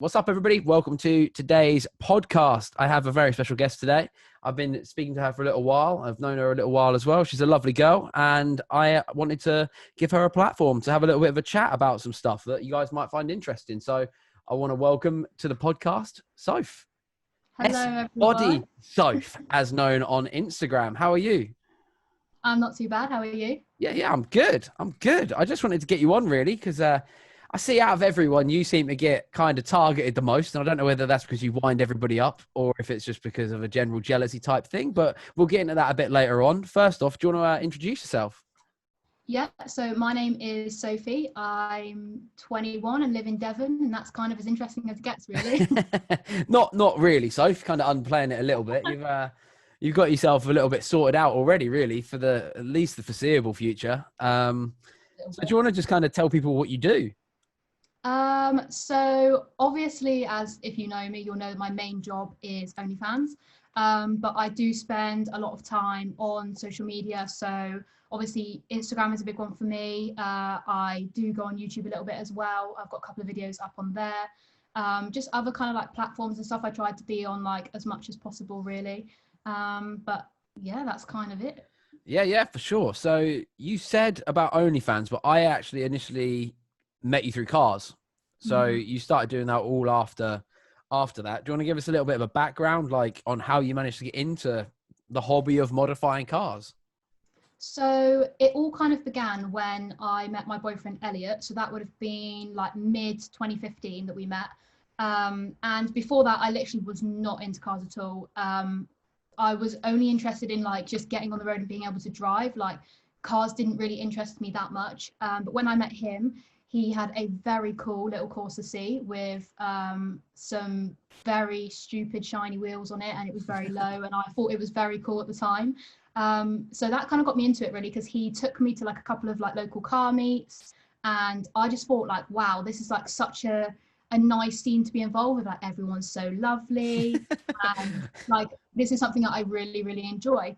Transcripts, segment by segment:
What's up, everybody? Welcome to today's podcast. I have a very special guest today. I've been speaking to her for a little while. I've known her a little while as well. She's a lovely girl, and I wanted to give her a platform to have a little bit of a chat about some stuff that you guys might find interesting. So I want to welcome to the podcast, Soph. Hello, everyone. SBODYSXPH, as known on Instagram. How are you? I'm not too bad. How are you? Yeah, I'm good. I just wanted to get you on, really, because I see out of everyone, you seem to get kind of targeted the most. And I don't know whether that's because you wind everybody up or if it's just because of a general jealousy type thing. But we'll get into that a bit later on. First off, do you want to introduce yourself? Yeah, so my name is Sophie. I'm 21 and live in Devon. And that's kind of as interesting as it gets, really. Not really, Soph. Kind of unplaying it a little bit. You've got yourself a little bit sorted out already, really, for at least the foreseeable future. So do you want to just kind of tell people what you do? So obviously, as if you know me, you'll know that my main job is OnlyFans. But I do spend a lot of time on social media. So obviously Instagram is a big one for me. I do go on YouTube a little bit as well. I've got a couple of videos up on there. Just other kind of like platforms and stuff I try to be on like as much as possible, really. But yeah, that's kind of it. Yeah, for sure. So you said about OnlyFans, but I actually initially met you through cars. So you started doing that all after that. Do you want to give us a little bit of a background, like on how you managed to get into the hobby of modifying cars? So it all kind of began when I met my boyfriend, Elliot. So that would have been like mid 2015 that we met. And before that, I literally was not into cars at all. I was only interested in like just getting on the road and being able to drive. Like cars didn't really interest me that much. But when I met him, he had a very cool little Corsa C with some very stupid shiny wheels on it, and it was very low, and I thought it was very cool at the time. So that kind of got me into it, really, because he took me to like a couple of like local car meets, and I just thought like, wow, this is like such a nice scene to be involved with. Like everyone's so lovely, and like this is something that I really, really enjoy.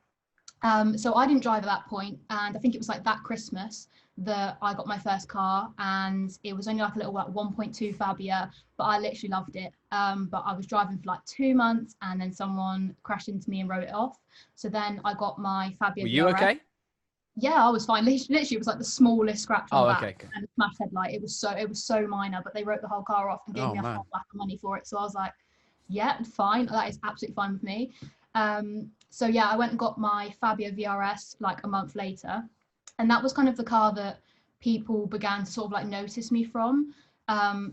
So I didn't drive at that point, and I think it was like that Christmas that I got my first car, and it was only like a little like 1.2 Fabia, but I literally loved it. But I was driving for like 2 months, and then someone crashed into me and wrote it off. So then I got my Fabia. Were you VRS. okay? Yeah, I was fine. Literally, it was like the smallest scratch on the back, Okay. and a smashed headlight. It was so minor, but they wrote the whole car off and gave me a whole whack of money for it. So I was like, yeah, fine. That is absolutely fine with me. So yeah, I went and got my Fabia VRS like a month later. And that was kind of the car that people began to sort of like notice me from.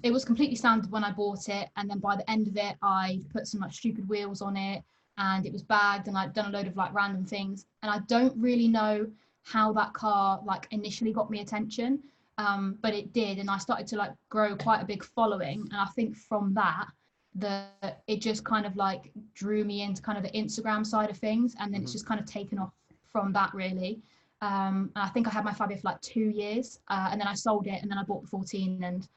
It was completely standard when I bought it. And then by the end of it, I put some like stupid wheels on it, and it was bagged, and I'd done a load of like random things. And I don't really know how that car like initially got me attention, but it did. And I started to like grow quite a big following. And I think from that, it just kind of like drew me into kind of the Instagram side of things. And then it's just kind of taken off from that, really. And I think I had my Fabia for like 2 years, and then I sold it, and then I bought the 14, and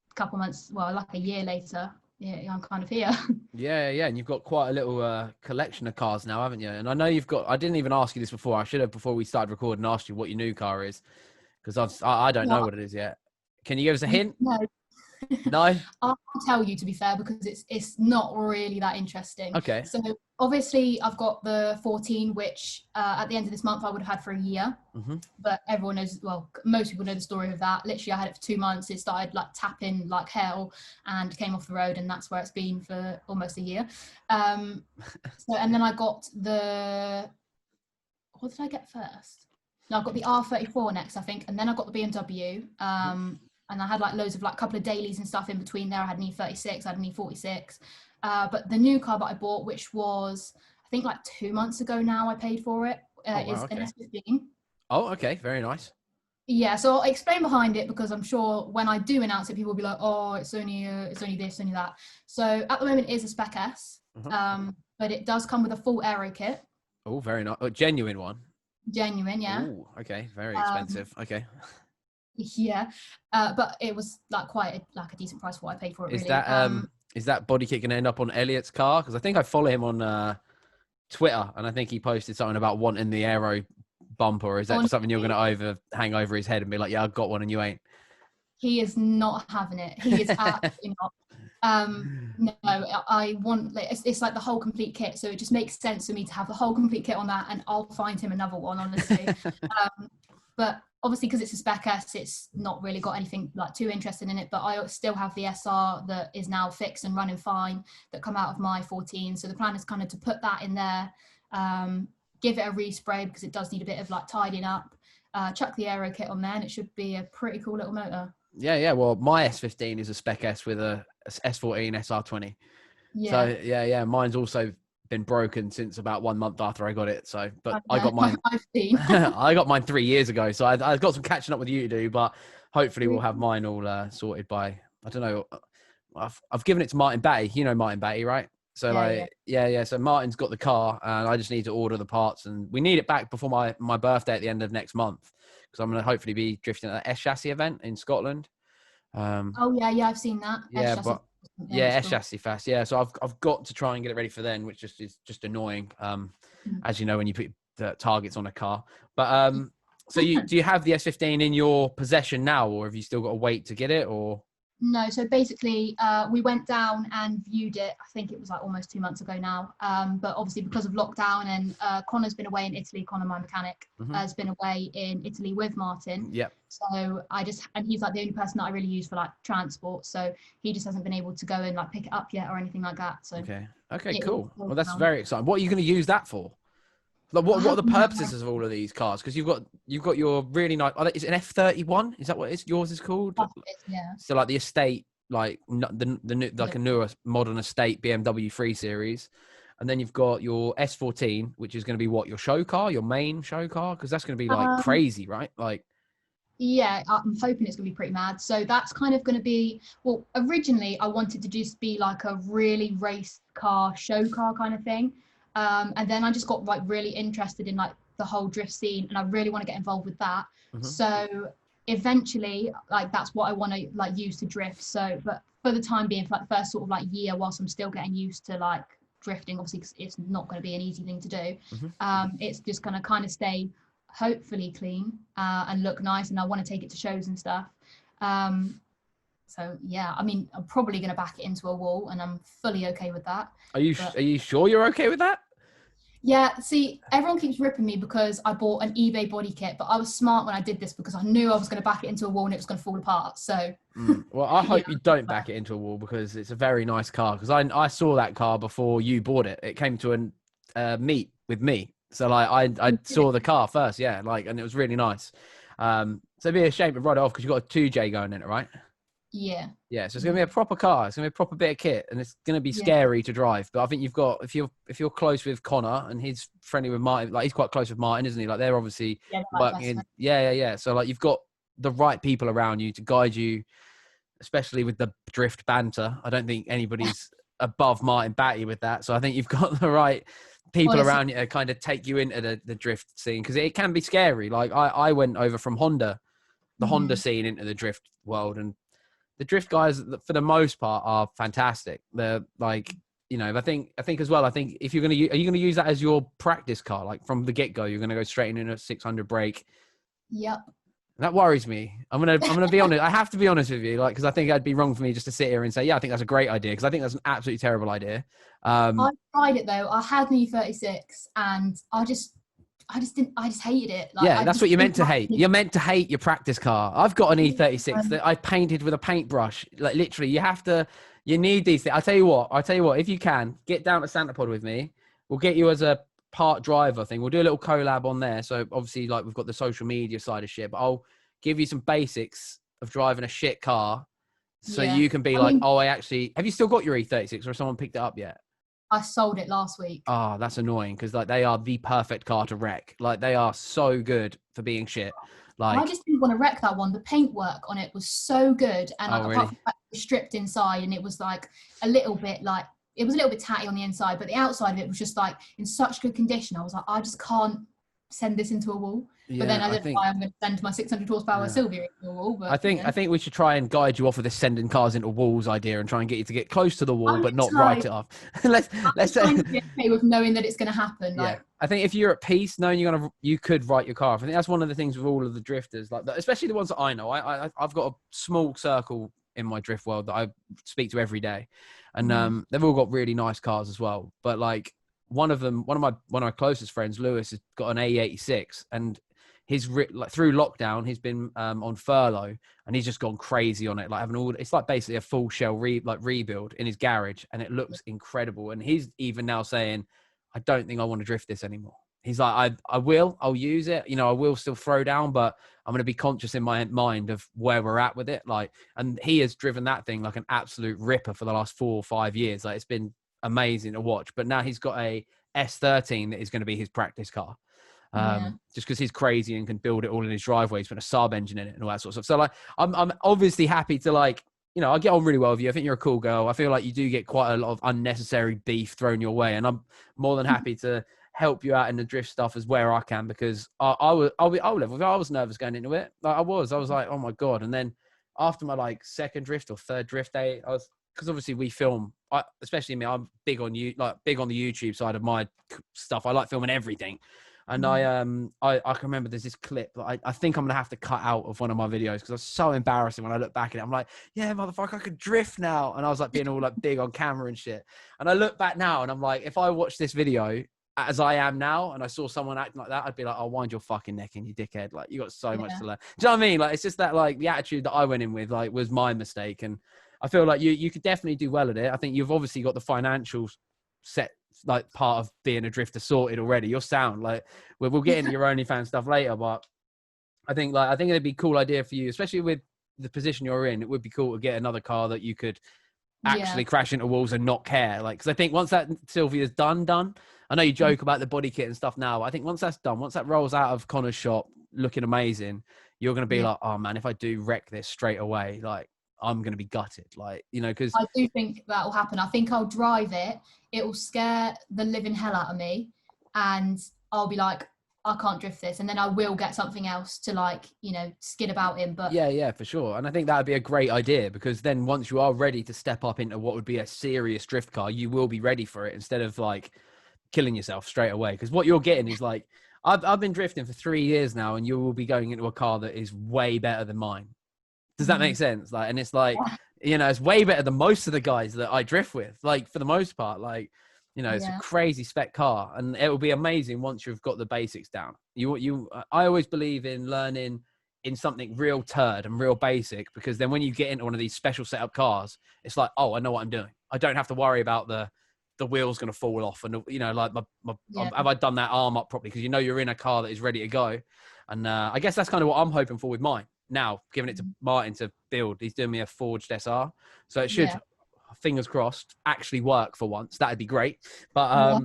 a couple months, well, like a year later, yeah, I'm kind of here. Yeah, and you've got quite a little collection of cars now, haven't you? And I know you've got, I didn't even ask you this before. I should have, before we started recording, asked you what your new car is, because I don't know what it is yet. Can you give us a hint? No. No? I'll tell you, to be fair, because it's not really that interesting. Okay. So obviously I've got the 14, which at the end of this month I would have had for a year. But everyone knows, well, most people know the story of that. Literally I had it for 2 months. It started like tapping like hell and came off the road, and that's where it's been for almost a year. And then I got what did I get first? No, I got the R34 next, I think, and then I got the BMW. And I had like loads of like couple of dailies and stuff in between there. I had an E36, I had an E46. But the new car that I bought, which was, I think like 2 months ago now, I paid for it, is an S15. Oh, okay. Very nice. Yeah, so I'll explain behind it, because I'm sure when I do announce it, people will be like, oh, it's only this, only that. So at the moment it is a Spec S, but it does come with a full aero kit. Oh, very nice. A genuine one. Genuine, yeah. Oh, okay. Very expensive. Okay. Yeah, but it was like quite a decent price for what I paid for it. Is really. Is that body kit going to end up on Elliot's car? Because I think I follow him on Twitter, and I think he posted something about wanting the aero bumper. Or is that just something you're going to hang over his head and be like, yeah, I've got one and you ain't? He is not having it. He is absolutely not. No, I want, like, it's like the whole complete kit, so it just makes sense for me to have the whole complete kit on that, and I'll find him another one, honestly. But obviously, because it's a Spec S, it's not really got anything like too interested in it, but I still have the SR that is now fixed and running fine that come out of my 14, so the plan is kind of to put that in there, give it a respray because it does need a bit of like tidying up, chuck the aero kit on there, and it should be a pretty cool little motor. Yeah. Well, my S15 is a Spec S with a S14 SR20. Yeah. So yeah. Mine's also been broken since about 1 month after I got it. So, but I got mine. I got mine 3 years ago. So I've got some catching up with you to do, but hopefully we'll have mine all sorted by, I don't know. I've given it to Martin Batty. You know Martin Batty, right? So yeah. So Martin's got the car, and I just need to order the parts, and we need it back before my birthday at the end of next month, because I'm going to hopefully be drifting at the S Chassis event in Scotland. Oh yeah, I've seen that. S Chassis Fast. Yeah, so I've got to try and get it ready for then, which is just annoying. As you know, when you put the targets on a car. But so do you have the S15 in your possession now, or have you still got to wait to get it, or? No, so basically we went down and viewed it, I think it was like almost 2 months ago now, but obviously because of lockdown, and Connor's been away in Italy. Connor, my mechanic, has been away in Italy with Martin. Yep. So and he's like the only person that I really use for like transport, so he just hasn't been able to go and like pick it up yet or anything like that. So okay, cool. Well, that's very exciting. What are you going to use that for? Like, what are the purposes of all of these cars? Because you've got your really nice. Is it an F31? Is that what yours is called? Yeah. So like the estate, like the new, like a newer modern estate BMW 3 Series, and then you've got your S14, which is going to be what, your show car, your main show car, because that's going to be like crazy, right? Like. Yeah, I'm hoping it's going to be pretty mad. So that's kind of going to be, well, originally I wanted to just be like a really race car, show car kind of thing. And then I just got like really interested in like the whole drift scene, and I really want to get involved with that. So eventually, like, that's what I want to like use to drift. So, but for the time being, for like the first sort of like year, whilst I'm still getting used to like drifting, obviously, because it's not going to be an easy thing to do. It's just going to kind of stay hopefully clean and look nice, and I want to take it to shows and stuff. So yeah, I mean, I'm probably going to back it into a wall, and I'm fully okay with that. Are you sure you're okay with that? Yeah, see, everyone keeps ripping me because I bought an eBay body kit, but I was smart when I did this because I knew I was going to back it into a wall and it was going to fall apart. So, well, I hope you don't back it into a wall, because it's a very nice car. Because I saw that car before you bought it. It came to a meet with me, so like I saw the car first, yeah, like, and it was really nice. So it'd be a shame to write it off because you've got a 2J going in it, right? Yeah. Yeah, so it's gonna be a proper car. It's gonna be a proper bit of kit, and it's gonna be scary to drive. But I think you've got, if you're close with Connor and he's friendly with Martin, like he's quite close with Martin, isn't he? Like they're obviously working in. Yeah. So like you've got the right people around you to guide you, especially with the drift banter. I don't think anybody's above Martin Batty with that. So I think you've got the right people around you to kind of take you into the drift scene, because it can be scary. Like I went over from Honda, the Honda scene, into the drift world, and the drift guys, for the most part, are fantastic. They're like, you know, I think as well, I think if are you going to use that as your practice car, like from the get go, you're going to go straight in a 600 brake. Yep. That worries me. I'm going to be honest. I have to be honest with you, like, because I think it'd be wrong for me just to sit here and say, yeah, I think that's a great idea, because I think that's an absolutely terrible idea. I tried it though. I had an E36 and I just hated it. Like, yeah, that's what you're meant to hate. You're meant to hate your practice car. I've got an E36 that I painted with a paintbrush. Like literally, you need these things. I'll tell you what, if you can, get down to Santa Pod with me. We'll get you as a part driver thing. We'll do a little collab on there. So obviously, like, we've got the social media side of shit, but I'll give you some basics of driving a shit car. So you can be have you still got your E36, or has someone picked it up yet? I sold it last week. Oh, that's annoying, because like they are the perfect car to wreck. Like they are so good for being shit. Like, I just didn't want to wreck that one. The paintwork on it was so good, and really? apart from the fact it was stripped inside, and it was like a little bit tatty on the inside, but the outside of it was just like in such good condition. I was like, I just can't send this into a wall. Yeah, but then I don't know why I'm going to send my 600 horsepower Sylvia into a wall. But I think we should try and guide you off of this sending cars into walls idea, and try and get you to get close to the wall, but not write it off. let's be okay with knowing that it's going to happen. Like, I think if you're at peace knowing you could write your car off. I think that's one of the things with all of the drifters, like especially the ones that I know. I've got a small circle in my drift world that I speak to every day, and Mm-hmm. they've all got really nice cars as well. But like one of my closest friends, Lewis, has got an A86, and like through lockdown, he's been on furlough, and he's just gone crazy on it, like having all. It's like basically a full shell rebuild in his garage, and it looks incredible. And he's even now saying, "I don't think I want to drift this anymore." He's like, I'll use it. I will still throw down, but I'm going to be conscious in my mind of where we're at with it. Like, and he has driven that thing like an absolute ripper for the last 4 or 5 years. Like, it's been amazing to watch. But now he's got a S13 that is going to be his practice car. Yeah. Just because he's crazy and can build it all in his driveway. He's put a Saab engine in it and all that sort of stuff. So like, I'm obviously happy to like, I get on really well with you. I think you're a cool girl. I feel like you do get quite a lot of unnecessary beef thrown your way, and I'm more than happy to help you out in the drift stuff as where I can, because I was nervous going into it. Like I was like, oh my God. And then after my like second drift or third drift day, because obviously we film, especially me, I'm big on the YouTube side of my stuff. I like filming everything. And I can remember there's this clip that I think I'm going to have to cut out of one of my videos, because it's so embarrassing when I look back at it. I'm like, yeah, motherfucker, I could drift now. And I was like being all like big on camera and shit. And I look back now and I'm like, if I watch this video as I am now and I saw someone acting like that, I'd be like, I'll wind your fucking neck in, you dickhead. Like, you got so much to learn. Do you know what I mean? Like, it's just that like the attitude that I went in with like was my mistake. And I feel like you could definitely do well at it. I think you've obviously got the financial set, like part of being a drifter sorted already. Your sound, like we'll get into your OnlyFans stuff later, but I think it'd be a cool idea for you, especially with the position you're in. It would be cool to get another car that you could actually crash into walls and not care. Like, because I think once that Sylvia's done, I know you joke about the body kit and stuff now. I think once that's done, once that rolls out of Connor's shop looking amazing, you're going to be like, oh man, if I do wreck this straight away, like I'm going to be gutted. Like, because I do think that will happen. I think I'll drive it. It will scare the living hell out of me. And I'll be like, I can't drift this. And then I will get something else to like, skid about in. But yeah, for sure. And I think that'd be a great idea, because then once you are ready to step up into what would be a serious drift car, you will be ready for it instead of like killing yourself straight away. Because what you're getting is like, I've been drifting for 3 years now, and you will be going into a car that is way better than mine. Does that make sense? Like, and it's like, it's way better than most of the guys that I drift with, like for the most part, like, it's a crazy spec car, and it will be amazing once you've got the basics down. I always believe in learning in something real turd and real basic, because then when you get into one of these special setup cars, it's like, oh, I know what I'm doing. I don't have to worry about the wheel's going to fall off, and like have I done that arm up properly? Because you're in a car that is ready to go. And I guess that's kind of what I'm hoping for with mine now, giving it to Martin to build. He's doing me a forged SR, so it should, fingers crossed, actually work for once. That'd be great. But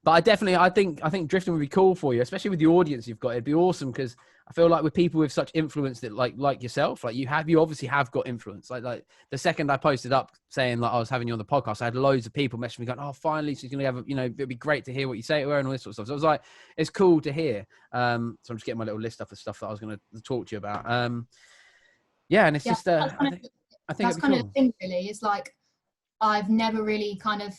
but I think drifting would be cool for you, especially with the audience you've got. It'd be awesome, because I feel like with people with such influence that like yourself, like you obviously have got influence. Like the second I posted up saying like I was having you on the podcast, I had loads of people messaging me going, oh, finally she's gonna have it'd be great to hear what you say to her and all this sort of stuff. So I was like, it's cool to hear. So I'm just getting my little list of the stuff that I was going to talk to you about. And it's just I think that's kind of the thing, really. It's like I've never really kind of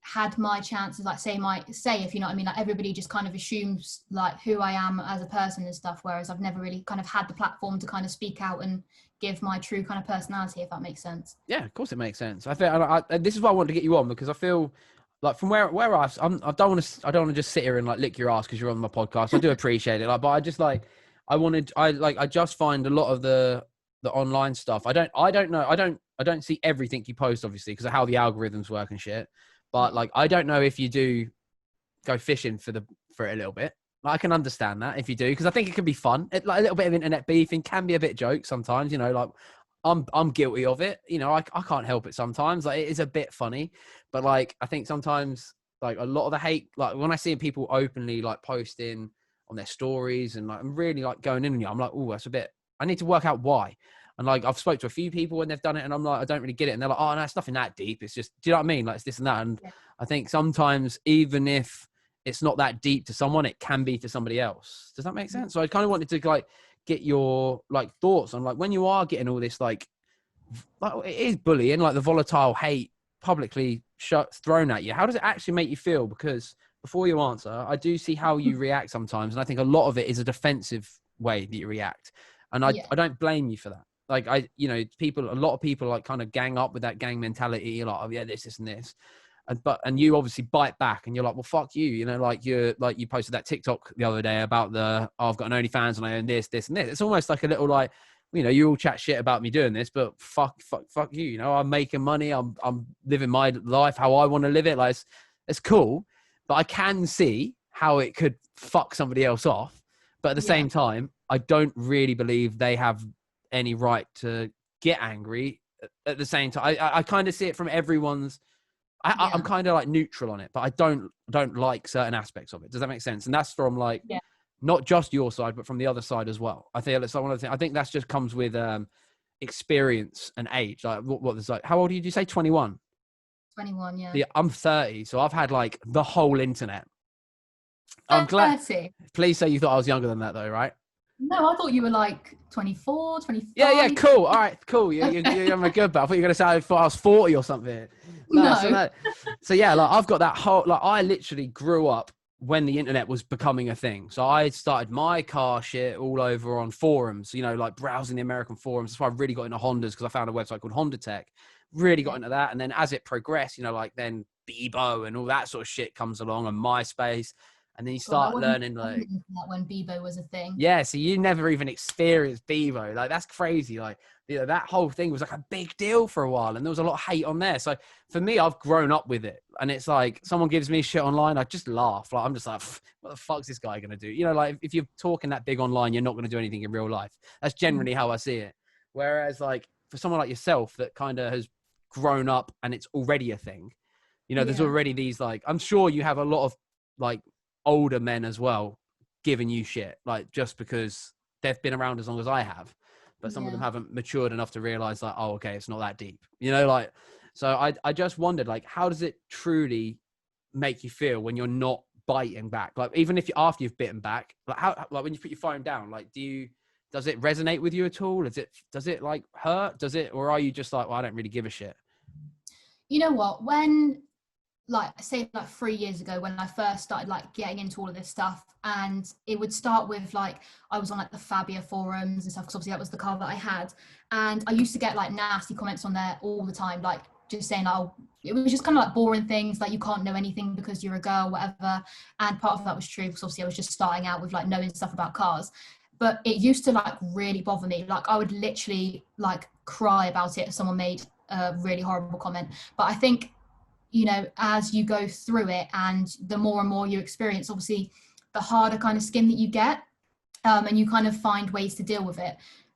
had my chances, like say if you know what I mean, like everybody just kind of assumes like who I am as a person and stuff, whereas I've never really kind of had the platform to kind of speak out and give my true kind of personality, if that makes sense. Yeah, of course it makes sense. I feel this is why I wanted to get you on, because I feel like from where I don't want to just sit here and like lick your ass because you're on my podcast. I do appreciate it, but I just like I just find a lot of the online stuff. I don't see everything you post, obviously, because of how the algorithms work and shit. But like, I don't know if you do go fishing for it a little bit. Like, I can understand that if you do, because I think it can be fun. Like a little bit of internet beefing can be a bit joke sometimes. Like I'm guilty of it. I can't help it sometimes. Like, it is a bit funny, but like I think sometimes like a lot of the hate, like when I see people openly like posting on their stories and like I'm really like going in on you, I'm like, oh, that's a bit. I need to work out why. And like, I've spoke to a few people when they've done it and I'm like, I don't really get it. And they're like, oh, no, it's nothing that deep. It's just, do you know what I mean? Like, it's this and that. And I think sometimes even if it's not that deep to someone, it can be to somebody else. Does that make sense? So I kind of wanted to like get your like thoughts on like, when you are getting all this, like it is bullying, like the volatile hate publicly thrown at you. How does it actually make you feel? Because before you answer, I do see how you react sometimes. And I think a lot of it is a defensive way that you react. And I don't blame you for that. like I, you know, people, a lot of people like kind of gang up with that gang mentality. You're like, oh yeah, this and this. And you obviously bite back and you're like, well, fuck you. You know, like you posted that TikTok the other day about I've got an OnlyFans and I own this and this. It's almost like a little like, you know, you all chat shit about me doing this, but fuck you. You know, I'm making money. I'm living my life how I want to live it. Like it's cool, but I can see how it could fuck somebody else off. But at the same time, I don't really believe they have any right to get angry. At the same time, I kind of see it from everyone's. I'm kind of like neutral on it, but I don't like certain aspects of it. Does that make sense? And that's from like not just your side, but from the other side as well. I think that's one of the things. I think that's just comes with experience and age. Like what is like? How old did you say? 21. 21, yeah. Yeah, I'm 30, so I've had like the whole internet. I'm glad. 30. Please say you thought I was younger than that, though, right? No, I thought you were like 24, 25. Yeah, cool. All right, cool. You're having a good bet. I thought you were going to say I thought I was 40 or something. No. So yeah, like I've got that whole, like I literally grew up when the internet was becoming a thing. So I started my car shit all over on forums, you know, like browsing the American forums. That's why I really got into Hondas, because I found a website called Honda Tech. Really got into that. And then as it progressed, you know, like then Bebo and all that sort of shit comes along, and MySpace. And then you start learning like when Bebo was a thing. Yeah, so you never even experienced Bebo. Like that's crazy. Like, you know, that whole thing was like a big deal for a while, and there was a lot of hate on there. So for me, I've grown up with it, and it's like someone gives me shit online, I just laugh. Like I'm just like, what the fuck's this guy gonna do? You know, like if you're talking that big online, you're not gonna do anything in real life. That's generally how I see it. Whereas like for someone like yourself that kind of has grown up and it's already a thing, you know, there's already these like, I'm sure you have a lot of like older men as well giving you shit, like just because they've been around as long as I have, but some of them haven't matured enough to realize like, oh, okay, it's not that deep, you know, like, so I just wondered, like, how does it truly make you feel when you're not biting back? Like, even if you, after you've bitten back, like how, like when you put your phone down, like, does it resonate with you at all? Does it like hurt? Or are you just like, well, I don't really give a shit? You know what, when like say like 3 years ago when I first started like getting into all of this stuff, and it would start with like I was on like the Fabia forums and stuff, because obviously that was the car that I had, and I used to get like nasty comments on there all the time, like just saying, oh, it was just kind of like boring things like you can't know anything because you're a girl, whatever. And part of that was true, because obviously I was just starting out with like knowing stuff about cars, but it used to like really bother me. Like I would literally like cry about it if someone made a really horrible comment. But I think, you know, as you go through it and the more and more you experience, obviously the harder kind of skin that you get, and you kind of find ways to deal with it.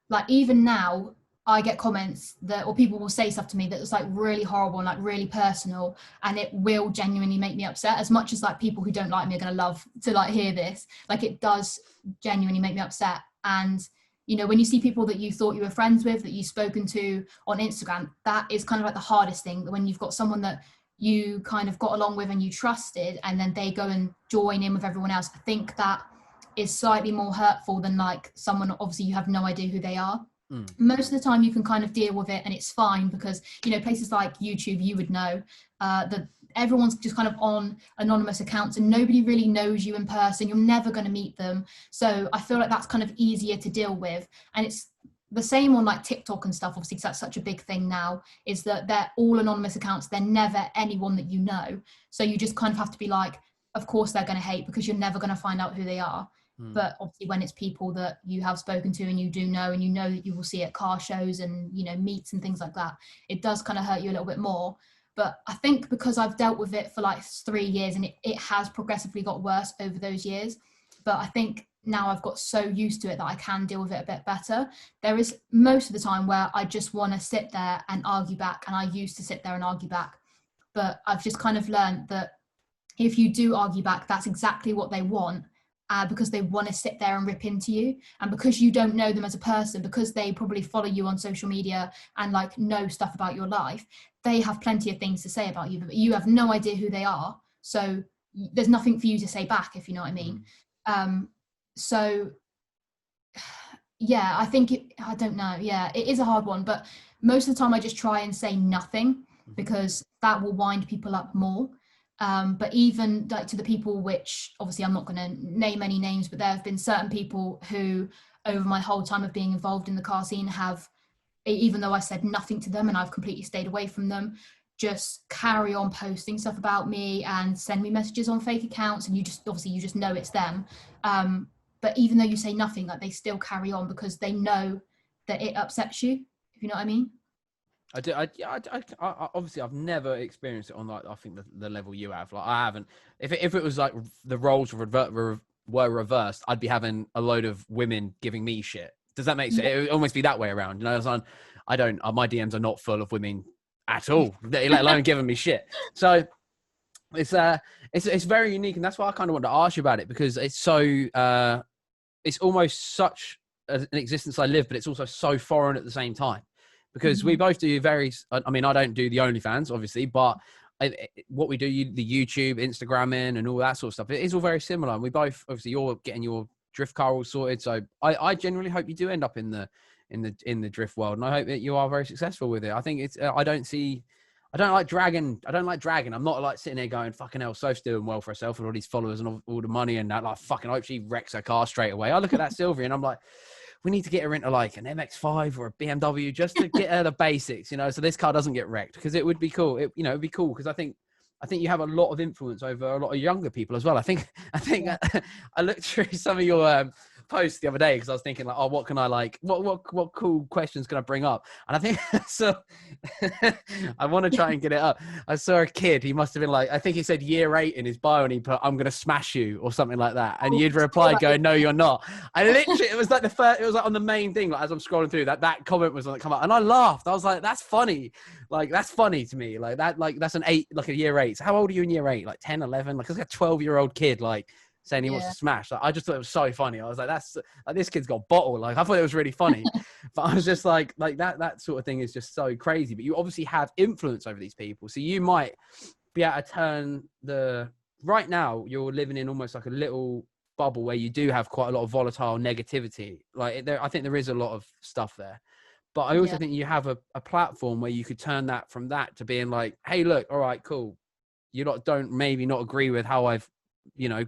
Like even now I get comments or people will say stuff to me that's like really horrible and like really personal, and it will genuinely make me upset. As much as like people who don't like me are going to love to like hear this, like it does genuinely make me upset. And you know, when you see people that you thought you were friends with, that you've spoken to on Instagram, that is kind of like the hardest thing, when you've got someone that you kind of got along with and you trusted, and then they go and join in with everyone else. I think that is slightly more hurtful than like someone obviously you have no idea who they are. Most of the time you can kind of deal with it and it's fine, because you know, places like YouTube, you would know that everyone's just kind of on anonymous accounts and nobody really knows you in person. You're never going to meet them, so I feel like that's kind of easier to deal with. And it's the same on like TikTok and stuff, obviously, because that's such a big thing now, is that they're all anonymous accounts. They're never anyone that you know. So you just kind of have to be like, of course they're going to hate, because you're never going to find out who they are. But obviously when it's people that you have spoken to and you do know, and you know that you will see at car shows and, you know, meets and things like that, it does kind of hurt you a little bit more. But I think because I've dealt with it for like 3 years, and it has progressively got worse over those years. But I think now I've got so used to it that I can deal with it a bit better. There is most of the time where I just want to sit there and argue back, and I used to sit there and argue back. But I've just kind of learned that if you do argue back, that's exactly what they want, because they want to sit there and rip into you. And because you don't know them as a person, because they probably follow you on social media and like know stuff about your life, they have plenty of things to say about you, but you have no idea who they are. So there's nothing for you to say back, if you know what I mean. So yeah, I think I don't know. Yeah, it is a hard one, but most of the time I just try and say nothing, because that will wind people up more. But even like to the people, which obviously I'm not going to name any names, but there have been certain people who over my whole time of being involved in the car scene have even though I said nothing to them and I've completely stayed away from them, just carry on posting stuff about me and send me messages on fake accounts, and you just know it's them. But even though you say nothing, like, they still carry on because they know that it upsets you, if you know what I mean. I do. I obviously I've never experienced it on, like, I think the level you have. Like, I haven't. If it was like the roles were reversed, I'd be having a load of women giving me shit. Does that make sense? Yeah. It would almost be that way around. You know, I don't. My DMs are not full of women at all, let alone giving me shit. So it's very unique, and that's why I kind of wanted to ask you about it, because it's so it's almost such an existence I live, but it's also so foreign at the same time. Because we both do I mean, I don't do the OnlyFans, obviously, but what we do, the YouTube, Instagramming, and all that sort of stuff, it is all very similar. And we both, obviously, you're getting your drift car all sorted. So I genuinely hope you do end up in the drift world, and I hope that you are very successful with it. I think I don't like dragging. I'm not like sitting there going, fucking hell, Soph's doing well for herself with all these followers and all the money and that. Like, fucking hope she wrecks her car straight away. I look at that Sylvia and I'm like, we need to get her into like an MX-5 or a BMW just to get her the basics, you know, so this car doesn't get wrecked, because it would be cool. It'd be cool, because I think you have a lot of influence over a lot of younger people as well. I think I looked through some of your post the other day, because I was thinking, like, oh, what can I, like, what cool questions can I bring up? And I think so I want to try and get it up. I saw a kid, he must have been like, I think he said year 8 in his bio, and he put, I'm gonna smash you, or something like that, and you'd replied going, no, you're not. I literally, it was like it was like on the main thing, like, as I'm scrolling through, that comment was on it come up, and I laughed. I was like, that's funny. Like, that's funny to me. Like, that's an 8, like a year 8. So how old are you in year 8? Like 10, 11? Like, it's like a 12-year-old kid, like, saying he wants to smash. Like, I just thought it was so funny. I was like, that's like, this kid's got bottle. Like, I thought it was really funny. But I was just like that sort of thing is just so crazy. But you obviously have influence over these people, so you might be able to turn right now you're living in almost like a little bubble where you do have quite a lot of volatile negativity. Like, I think there is a lot of stuff there. But I also think you have a platform where you could turn that from that to being like, hey, look, all right, cool. You don't maybe not agree with how I've,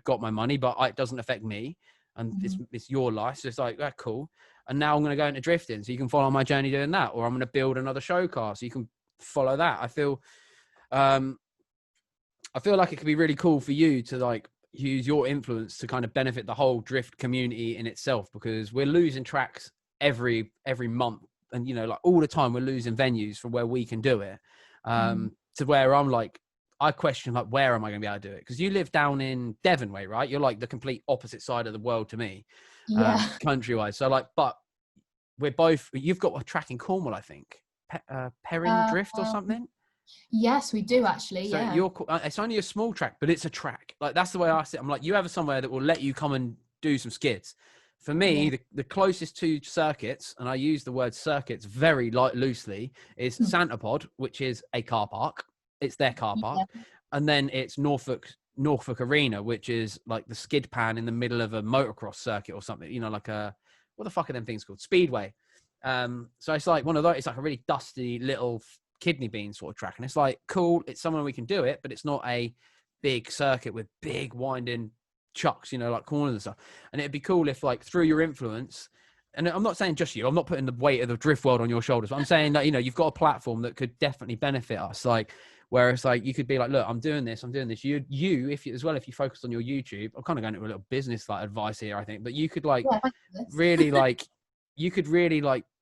got my money, but it doesn't affect me, and it's your life. So it's like, that's cool. And now I'm going to go into drifting, so you can follow my journey doing that, or I'm going to build another show car, so you can follow that. I feel like it could be really cool for you to, like, use your influence to kind of benefit the whole drift community in itself, because we're losing tracks every month, and like all the time we're losing venues from where we can do it, to where I'm like, I question, like, where am I going to be able to do it? Because you live down in Devon way, right? You're like the complete opposite side of the world to me, country-wise. So, like, but you've got a track in Cornwall, I think, Perrin Drift or something. Yes, we do actually. So it's only a small track, but it's a track. Like, that's the way I see it. I'm like, you have somewhere that will let you come and do some skids. For me, the closest two circuits, and I use the word circuits very loosely, is Santa Pod, which is a car park. It's their car park. And then it's Norfolk Arena, which is like the skid pan in the middle of a motocross circuit or something, like what the fuck are them things called? Speedway. So it's like one of those, it's like a really dusty little kidney bean sort of track. And it's like, cool, it's somewhere we can do it, but it's not a big circuit with big winding chucks, like corners and stuff. And it'd be cool if, like, through your influence, and I'm not saying just you, I'm not putting the weight of the drift world on your shoulders, but I'm saying that, you've got a platform that could definitely benefit us. Like, where it's like, you could be like, look, I'm doing this. If you focus on your YouTube, I'm kind of going to a little business like advice here, I think, but you could really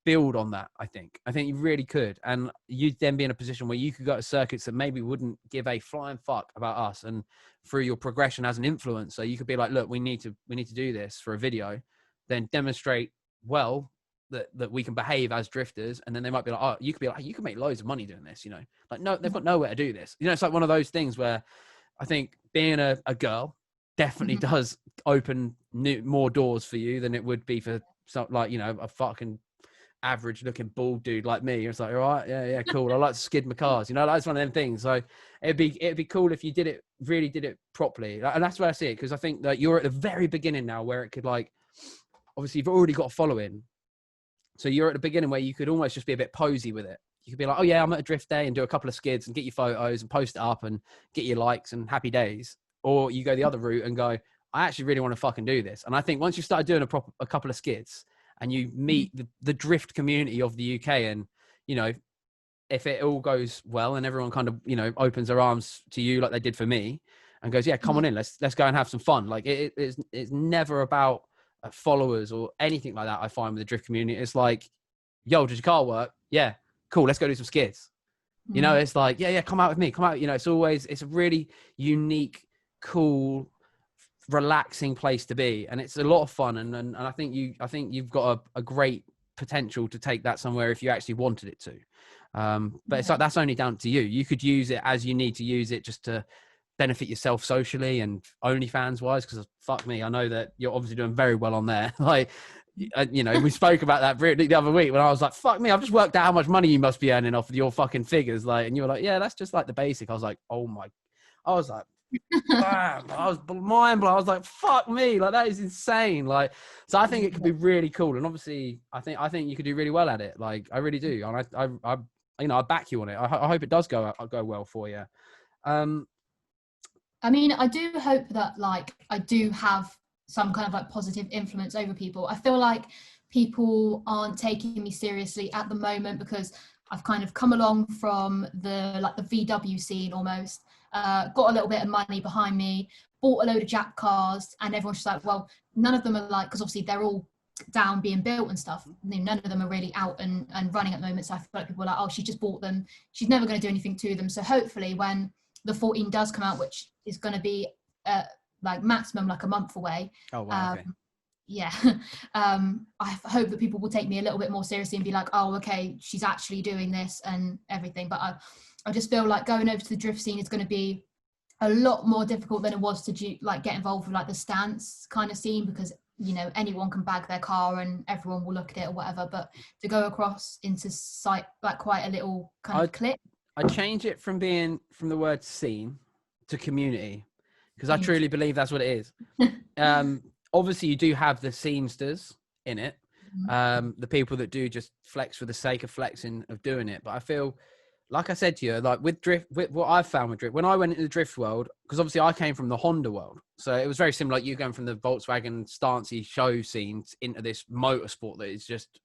build on that. I think you really could. And you'd then be in a position where you could go to circuits that maybe wouldn't give a flying fuck about us. And through your progression as an influencer, you could be like, look, we need to do this for a video, then demonstrate that we can behave as drifters. And then they might be like, oh, you could be like, you can make loads of money doing this, like, no, they've got nowhere to do this. It's like one of those things where I think being a girl definitely does open more doors for you than it would be for some, like, a fucking average looking bald dude like me. It's like, all right, yeah, cool. I like to skid my cars, that's one of them things. So it'd be cool if you really did it properly. And that's where I see it, because I think that you're at the very beginning now where it could, like, obviously you've already got a following. So you're at the beginning where you could almost just be a bit posy with it. You could be like, oh yeah, I'm at a drift day, and do a couple of skids and get your photos and post it up and get your likes and happy days. Or you go the other route and go, I actually really want to fucking do this. And I think once you start doing a couple of skids and you meet the drift community of the UK. And, you know, if it all goes well and everyone kind of, you know, opens their arms to you like they did for me and goes, yeah, come on in, let's go and have some fun. Like it's never about followers or anything like that. I find with the drift community, it's like, yo, does your car work? Yeah, cool. Let's go do some skids. You know, it's like, yeah, come out with me. Come out. You know, it's a really unique, cool, relaxing place to be. And it's a lot of fun. And I think you've got a great potential to take that somewhere if you actually wanted it to. But it's like, that's only down to you. You could use it as you need to use it, just to benefit yourself socially and OnlyFans wise. Because fuck me, I know that you're obviously doing very well on there. Like, you know, we spoke about that the other week when I was like, fuck me, I've just worked out how much money you must be earning off of your fucking figures. Like, and you were like, yeah, that's just like the basic. I was like, oh my, I was like, bam, I was mind blown. I was like, fuck me, like that is insane. Like, so I think it could be really cool. And obviously I think you could do really well at it. Like, I really do. And I you know, I back you on it. I hope it does go well for you. I mean, I do hope that, like, I do have some kind of like positive influence over people. I feel like people aren't taking me seriously at the moment because I've kind of come along from the VW scene almost, got a little bit of money behind me, bought a load of Jap cars, and everyone's just like, well, none of them are like, because obviously they're all down being built and stuff. None of them are really out and running at the moment. So I feel like people are like, oh, she just bought them. She's never going to do anything to them. So hopefully when the 14 does come out, which is going to be like maximum like a month away. Oh, wow. Okay. Yeah. I hope that people will take me a little bit more seriously and be like, oh, okay, she's actually doing this and everything. But I just feel like going over to the drift scene is going to be a lot more difficult than it was to get involved with like the stance kind of scene, because, you know, anyone can bag their car and everyone will look at it or whatever. But to go across into like quite a little kind of clip. I change it from the word scene to community, because I truly believe that's what it is. Obviously you do have the scenesters in it, the people that do just flex for the sake of flexing, of doing it. But I feel, like I said to you, like with drift, what I've found with drift, when I went into the drift world, because obviously I came from the Honda world, so it was very similar, like you going from the Volkswagen stancy show scenes into this motorsport that is just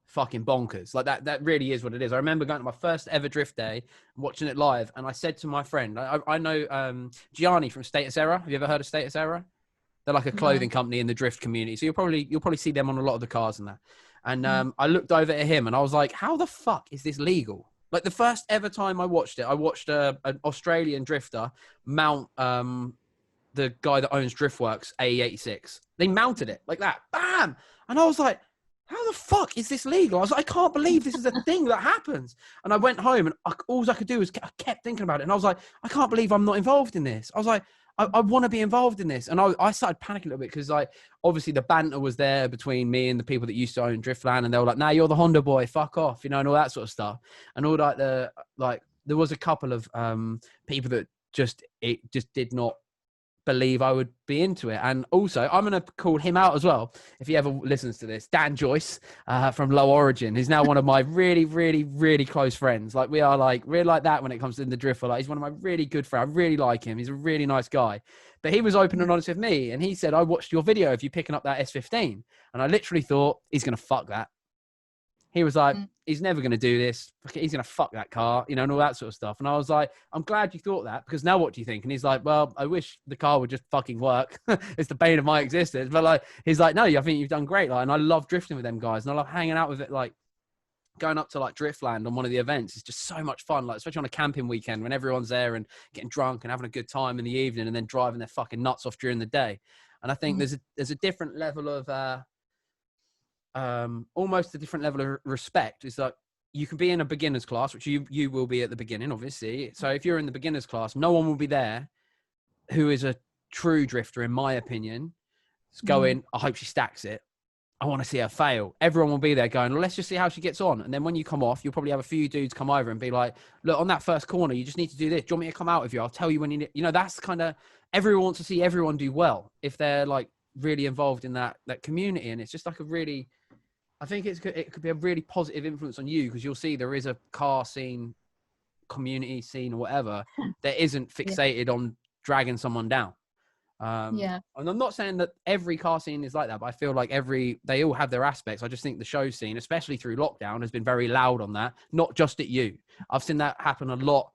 fucking bonkers. Like that really is what it is. I remember going to my first ever drift day, watching it live, and I said to my friend, I know Gianni from Status Error. Have you ever heard of Status Error? They're like a clothing company in the drift community, so you'll probably see them on a lot of the cars and that. And I looked over at him and I was like, how the fuck is this legal? Like, the first ever time I watched it, I watched an Australian drifter mount the guy that owns Driftworks AE86. They mounted it like that, bam, and I was like, how the fuck is this legal? I was like, I can't believe this is a thing that happens. And I went home and all I could do was I kept thinking about it. And I was like, I can't believe I'm not involved in this. I was like, I want to be involved in this. And I started panicking a little bit because, like, obviously the banter was there between me and the people that used to own Driftland. And they were like, nah, you're the Honda boy, fuck off, you know, and all that sort of stuff. And all like there was a couple of people that just did not believe I would be into it. And also, I'm going to call him out as well if he ever listens to this. Dan Joyce from Low Origin, who's now one of my really, really, really close friends. Like, we're like that when it comes to the drift. Like, he's one of my really good friends. I really like him. He's a really nice guy. But he was open and honest with me, and he said, I watched your video of you picking up that S15, and I literally thought, he's going to fuck that. He was like, he's never going to do this. He's going to fuck that car, you know, and all that sort of stuff. And I was like, I'm glad you thought that, because now what do you think? And he's like, well, I wish the car would just fucking work. It's the bane of my existence. But like, he's like, no, I think you've done great. Like, and I love drifting with them guys, and I love hanging out with it. Like, going up to like Driftland on one of the events is just so much fun. Like, especially on a camping weekend when everyone's there and getting drunk and having a good time in the evening, and then driving their fucking nuts off during the day. And I think there's a different level of, almost a different level of respect. It's like, you can be in a beginner's class, which you will be at the beginning, obviously. So if you're in the beginner's class, no one will be there who is a true drifter, in my opinion. It's going, I hope she stacks it, I want to see her fail. Everyone will be there going, well, let's just see how she gets on. And then when you come off, you'll probably have a few dudes come over and be like, look, on that first corner, you just need to do this. Do you want me to come out with you? I'll tell you when you need. You know, that's kind of, everyone wants to see everyone do well if they're like really involved in that community. And it's just like a really, I think it could be a really positive influence on you, because you'll see there is a car scene, community scene, or whatever, that isn't fixated on dragging someone down. Yeah. And I'm not saying that every car scene is like that, but I feel like they all have their aspects. I just think the show scene, especially through lockdown, has been very loud on that, not just at you. I've seen that happen a lot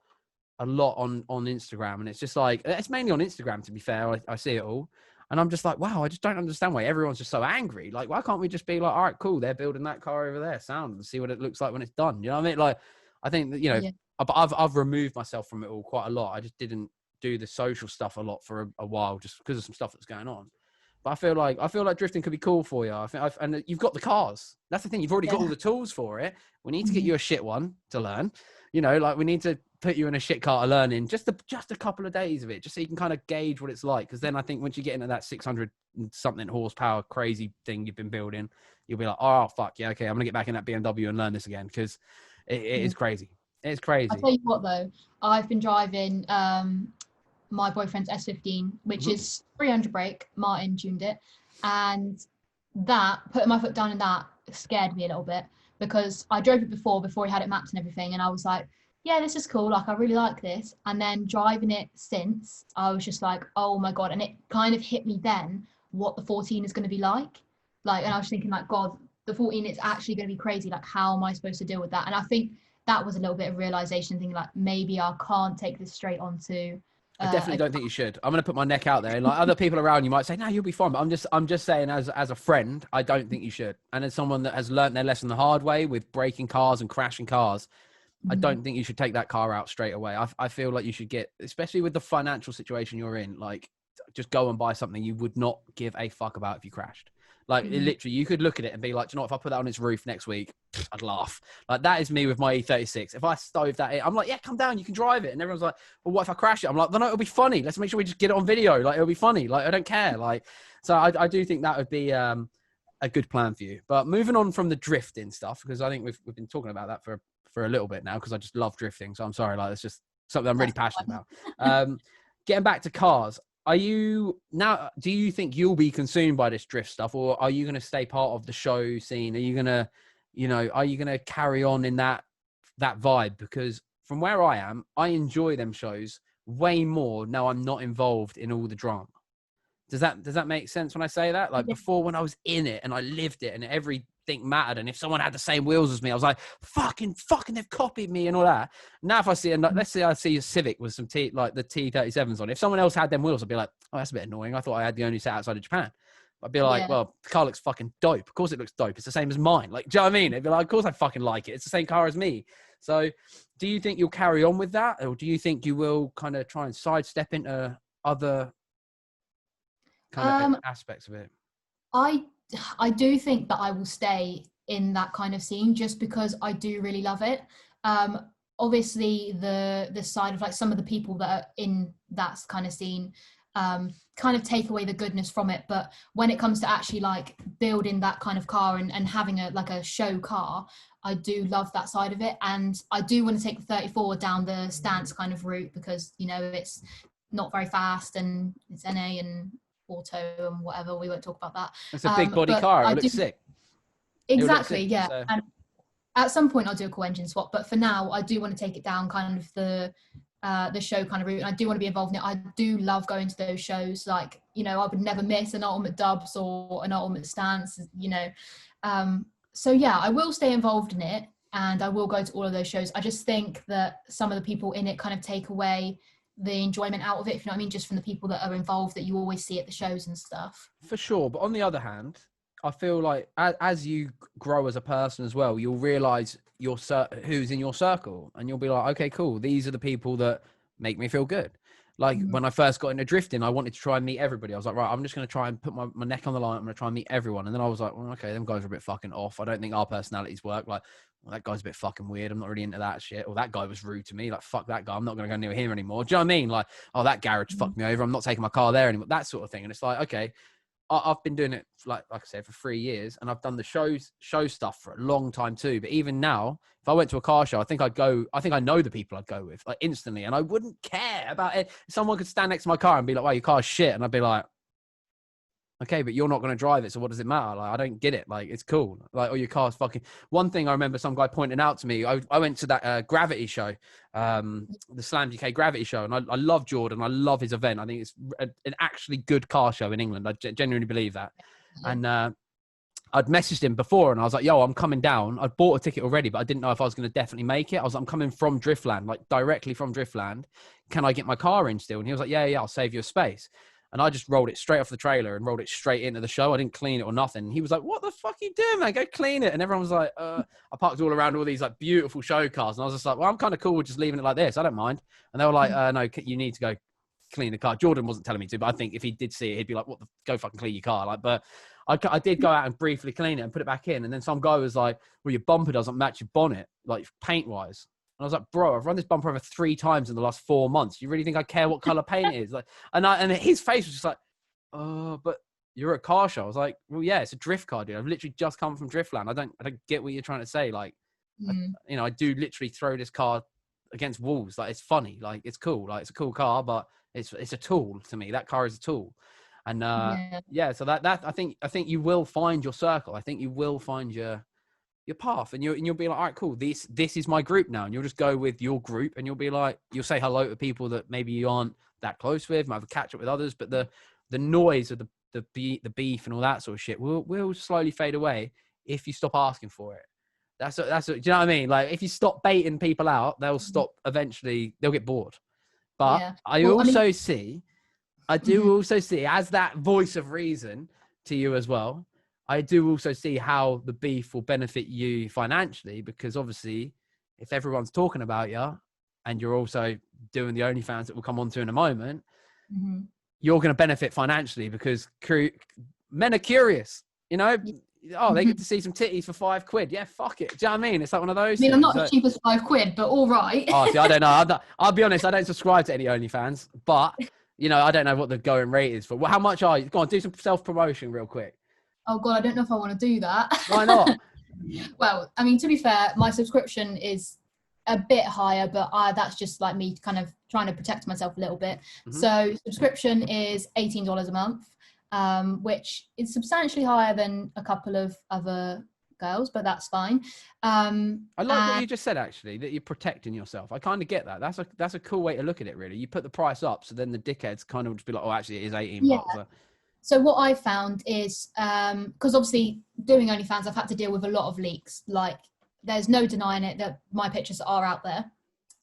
on Instagram, and it's just like, it's mainly on Instagram, to be fair. I see it all, and I'm just like, wow, I just don't understand why everyone's just so angry. Like, why can't we just be like, all right, cool, they're building that car over there, sound, and see what it looks like when it's done. You know what I mean? Like, I think that, Yeah. I've removed myself from it all quite a lot. I just didn't do the social stuff a lot for a while, just because of some stuff that's going on. But I feel like drifting could be cool for you. And you've got the cars. That's the thing. You've already got all the tools for it. We need to get you a shit one to learn. You know, like, we need to put you in a shit car to learn in just a couple of days of it, just so you can kind of gauge what it's like. Because then I think once you get into that 600 something horsepower crazy thing you've been building, you'll be like, oh fuck yeah, okay, I'm gonna get back in that BMW and learn this again, because it is crazy. It's crazy. I'll tell you what though, I've been driving my boyfriend's S15, which is 300 brake. Martin tuned it, and that, putting my foot down in that, scared me a little bit, because I drove it before he had it mapped and everything, and I was like, yeah, this is cool, like, I really like this. And then driving it since, I was just like, oh my god. And it kind of hit me then what the 14 is going to be like, and I was thinking, like, god, the 14 is actually going to be crazy. Like, how am I supposed to deal with that? And I think that was a little bit of realization, thinking like, maybe I can't take this straight onto I definitely don't think you should. I'm going to put my neck out there. Like, other people around you might say, no, you'll be fine. But I'm just saying, as a friend, I don't think you should. And as someone that has learned their lesson the hard way with breaking cars and crashing cars, I don't think you should take that car out straight away. I feel like you should get, especially with the financial situation you're in, like, just go and buy something you would not give a fuck about if you crashed. Like, literally, you could look at it and be like, do you know what, if I put that on its roof next week, I'd laugh. Like, that is me with my E36. If I stove that in, I'm like, yeah, come down, you can drive it. And everyone's like, well, what if I crash it? I'm like, no, it'll be funny. Let's make sure we just get it on video. Like, it'll be funny. Like, I don't care. Like, so I do think that would be a good plan for you. But moving on from the drifting stuff, because I think we've been talking about that for a little bit now, because I just love drifting. So I'm sorry, like, it's just something I'm really passionate about. Getting back to cars. Do you think you'll be consumed by this drift stuff, or are you going to stay part of the show scene? Are you going to, carry on in that vibe? Because from where I am, I enjoy them shows way more now I'm not involved in all the drama. Does that make sense when I say that? Like, before, when I was in it and I lived it and everything mattered, and if someone had the same wheels as me, I was like, fucking, they've copied me and all that. Now, if I see, let's say I see a Civic with some the T37s on, if someone else had them wheels, I'd be like, oh, that's a bit annoying. I thought I had the only set outside of Japan. I'd be like, well, the car looks fucking dope. Of course it looks dope. It's the same as mine. Like, do you know what I mean? It'd be like, of course I fucking like it. It's the same car as me. So do you think you'll carry on with that? Or do you think you will kind of try and sidestep into other kind of aspects of it? I do think that I will stay in that kind of scene, just because I do really love it. Obviously the side of, like, some of the people that are in that kind of scene kind of take away the goodness from it, but when it comes to actually, like, building that kind of car and having a show car, I do love that side of it. And I do want to take the 34 down the stance kind of route, because, you know, it's not very fast and it's NA and auto and whatever. We won't talk about that. It's a big body car. It looks sick. Exactly, yeah. So. And at some point I'll do a cool engine swap, but for now I do want to take it down kind of the show kind of route, and I do want to be involved in it. I do love going to those shows. Like, you know, I would never miss an ultimate dubs or an ultimate stance, you know. So yeah, I will stay involved in it, and I will go to all of those shows. I just think that some of the people in it kind of take away the enjoyment out of it, if you know what I mean, just from the people that are involved that you always see at the shows and stuff. For sure. But on the other hand, I feel like as you grow as a person as well, you'll realize who's in your circle, and you'll be like, okay, cool, these are the people that make me feel good. Like, when I first got into drifting, I wanted to try and meet everybody. I was like, right, I'm just going to try and put my neck on the line. I'm going to try and meet everyone. And then I was like, well, okay, them guys are a bit fucking off. I don't think our personalities work. Like, well, that guy's a bit fucking weird. I'm not really into that shit. Or that guy was rude to me. Like, fuck that guy. I'm not going to go near him anymore. Do you know what I mean? Like, oh, that garage fucked me over. I'm not taking my car there anymore. That sort of thing. And it's like, okay, I've been doing it, like I said, for 3 years, and I've done the show stuff for a long time too. But even now, if I went to a car show, I think I know the people I'd go with, like, instantly, and I wouldn't care about it. Someone could stand next to my car and be like, wow, your car's shit. And I'd be like, Okay, but you're not going to drive it, so what does it matter? Like, I don't get it. Like, it's cool. Like, oh, your car's fucking. One thing I remember some guy pointing out to me, I went to that Gravity show, the Slam UK Gravity show, and I love Jordan. I love his event. I think it's an actually good car show in England. I genuinely believe that. Yeah. And I'd messaged him before, and I was like, yo, I'm coming down. I'd bought a ticket already, but I didn't know if I was going to definitely make it. I was like, I'm coming from Driftland, like directly from Driftland. Can I get my car in still? And he was like, yeah, I'll save you a space. And I just rolled it straight off the trailer and rolled it straight into the show. I didn't clean it or nothing. And he was like, what the fuck are you doing, man? Go clean it. And everyone was like, I parked all around all these like beautiful show cars. And I was just like, well, I'm kind of cool with just leaving it like this. I don't mind. And they were like, no, you need to go clean the car. Jordan wasn't telling me to, but I think if he did see it, he'd be like, go fucking clean your car. Like, but I did go out and briefly clean it and put it back in. And then some guy was like, well, your bumper doesn't match your bonnet, like paint wise. And I was like, bro, I've run this bumper over 3 times in the last 4 months. You really think I care what color paint it is? Like, and his face was just like, but you're at a car show. I was like, well, yeah, it's a drift car, dude. I've literally just come from Driftland. I don't get what you're trying to say. Like, I do literally throw this car against walls. Like, it's funny. Like, it's cool. Like, it's a cool car, but it's a tool to me. That car is a tool. And so that I think you will find your circle. I think you will find your path, and you'll be like, all right, cool. This is my group now, and you'll just go with your group, and you'll be like, you'll say hello to people that maybe you aren't that close with, might have a catch up with others, but the noise of the beef and all that sort of shit will slowly fade away if you stop asking for it. That's do you know what I mean? Like, if you stop baiting people out, they'll stop eventually. They'll get bored. But I do also see as that voice of reason to you as well. I do also see how the beef will benefit you financially, because obviously if everyone's talking about you and you're also doing the OnlyFans that we'll come on to in a moment, you're going to benefit financially because men are curious, you know? Oh, they get to see some titties for £5. Yeah, fuck it. Do you know what I mean? It's like one of those I mean, things. I'm not as cheap as £5, but all right. Oh, see, I don't know. I'll be honest, I don't subscribe to any OnlyFans, but, I don't know what the going rate is for. Well, how much are you? Go on, do some self-promotion real quick. Oh, God, I don't know if I want to do that. Why not? Well, I mean, to be fair, my subscription is a bit higher, but that's just like me kind of trying to protect myself a little bit. So subscription is $18 a month, which is substantially higher than a couple of other girls, but that's fine. I like what you just said, actually, that you're protecting yourself. I kind of get that. That's a cool way to look at it, really. You put the price up, so then the dickheads kind of just be like, oh, actually, it is $18. So what I found is, because obviously doing OnlyFans, I've had to deal with a lot of leaks. Like, there's no denying it that my pictures are out there.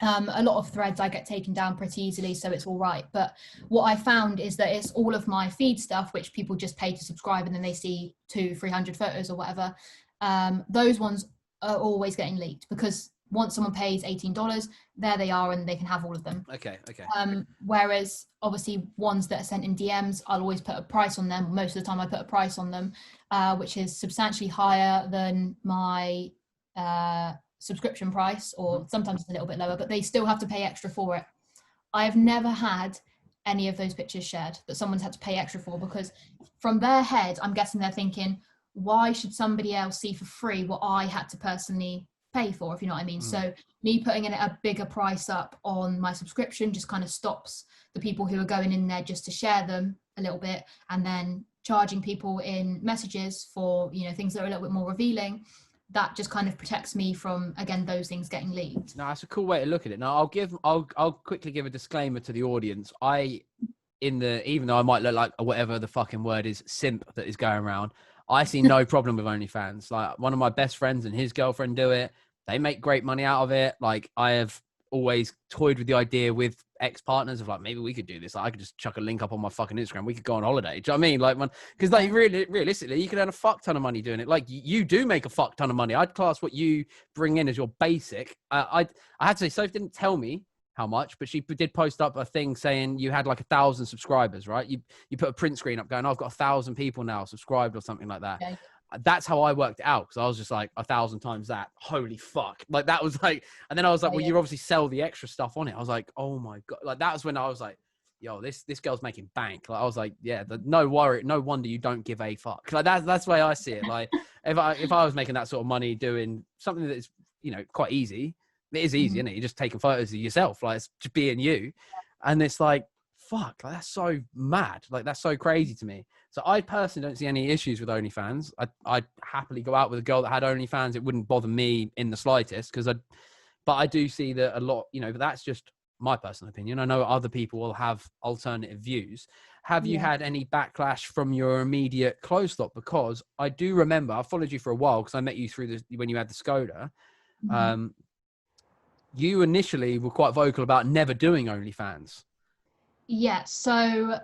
A lot of threads I get taken down pretty easily, so it's all right. But what I found is that it's all of my feed stuff, which people just pay to subscribe, and then they see 200-300 photos or whatever. Those ones are always getting leaked, because once someone pays $18, there they are, and they can have all of them. Okay. Whereas obviously ones that are sent in DMs, I'll always put a price on them. Most of the time I put a price on them, which is substantially higher than my subscription price, or sometimes it's a little bit lower, but they still have to pay extra for it. I have never had any of those pictures shared that someone's had to pay extra for, because from their head, I'm guessing they're thinking, why should somebody else see for free what I had to personally pay for, if you know what I mean? So me putting in a bigger price up on my subscription just kind of stops the people who are going in there just to share them a little bit, and then charging people in messages for things that are a little bit more revealing. That just kind of protects me from, again, those things getting leaked. No, that's a cool way to look at it. Now I'll quickly give a disclaimer to the audience. Even though I might look like whatever the fucking word is, simp, that is going around, I see no problem with OnlyFans. Like, one of my best friends and his girlfriend do it. They make great money out of it. Like, I have always toyed with the idea with ex-partners of, like, maybe we could do this. Like, I could just chuck a link up on my fucking Instagram. We could go on holiday. Do you know what I mean? Like, because like, realistically, you could earn a fuck ton of money doing it. Like, you do make a fuck ton of money. I'd class what you bring in as your basic. I had to say, Sophie didn't tell me how much, but she did post up a thing saying you had like 1,000 subscribers, right? You put a print screen up going, I've got 1,000 people now subscribed or something like that. Okay. That's how I worked it out, because I was just like, 1,000 times that. Holy fuck. Like, that was like, and then I was like, well, you obviously sell the extra stuff on it. I was like, oh my God. Like, that was when I was like, yo, this girl's making bank. Like, I was like, yeah, no wonder you don't give a fuck. Like, that's the way I see it. Like, if I was making that sort of money doing something that's, quite easy, it is easy, isn't it? You're just taking photos of yourself, like, it's just being you. And it's like, fuck, like, that's so mad. Like, that's so crazy to me. So I personally don't see any issues with OnlyFans. I'd happily go out with a girl that had OnlyFans. It wouldn't bother me in the slightest, but I do see that a lot, you know, but that's just my personal opinion. I know other people will have alternative views. Have you had any backlash from your immediate close lot? Because I do remember, I followed you for a while because I met you through when you had the Skoda. You initially were quite vocal about never doing OnlyFans. Yeah, so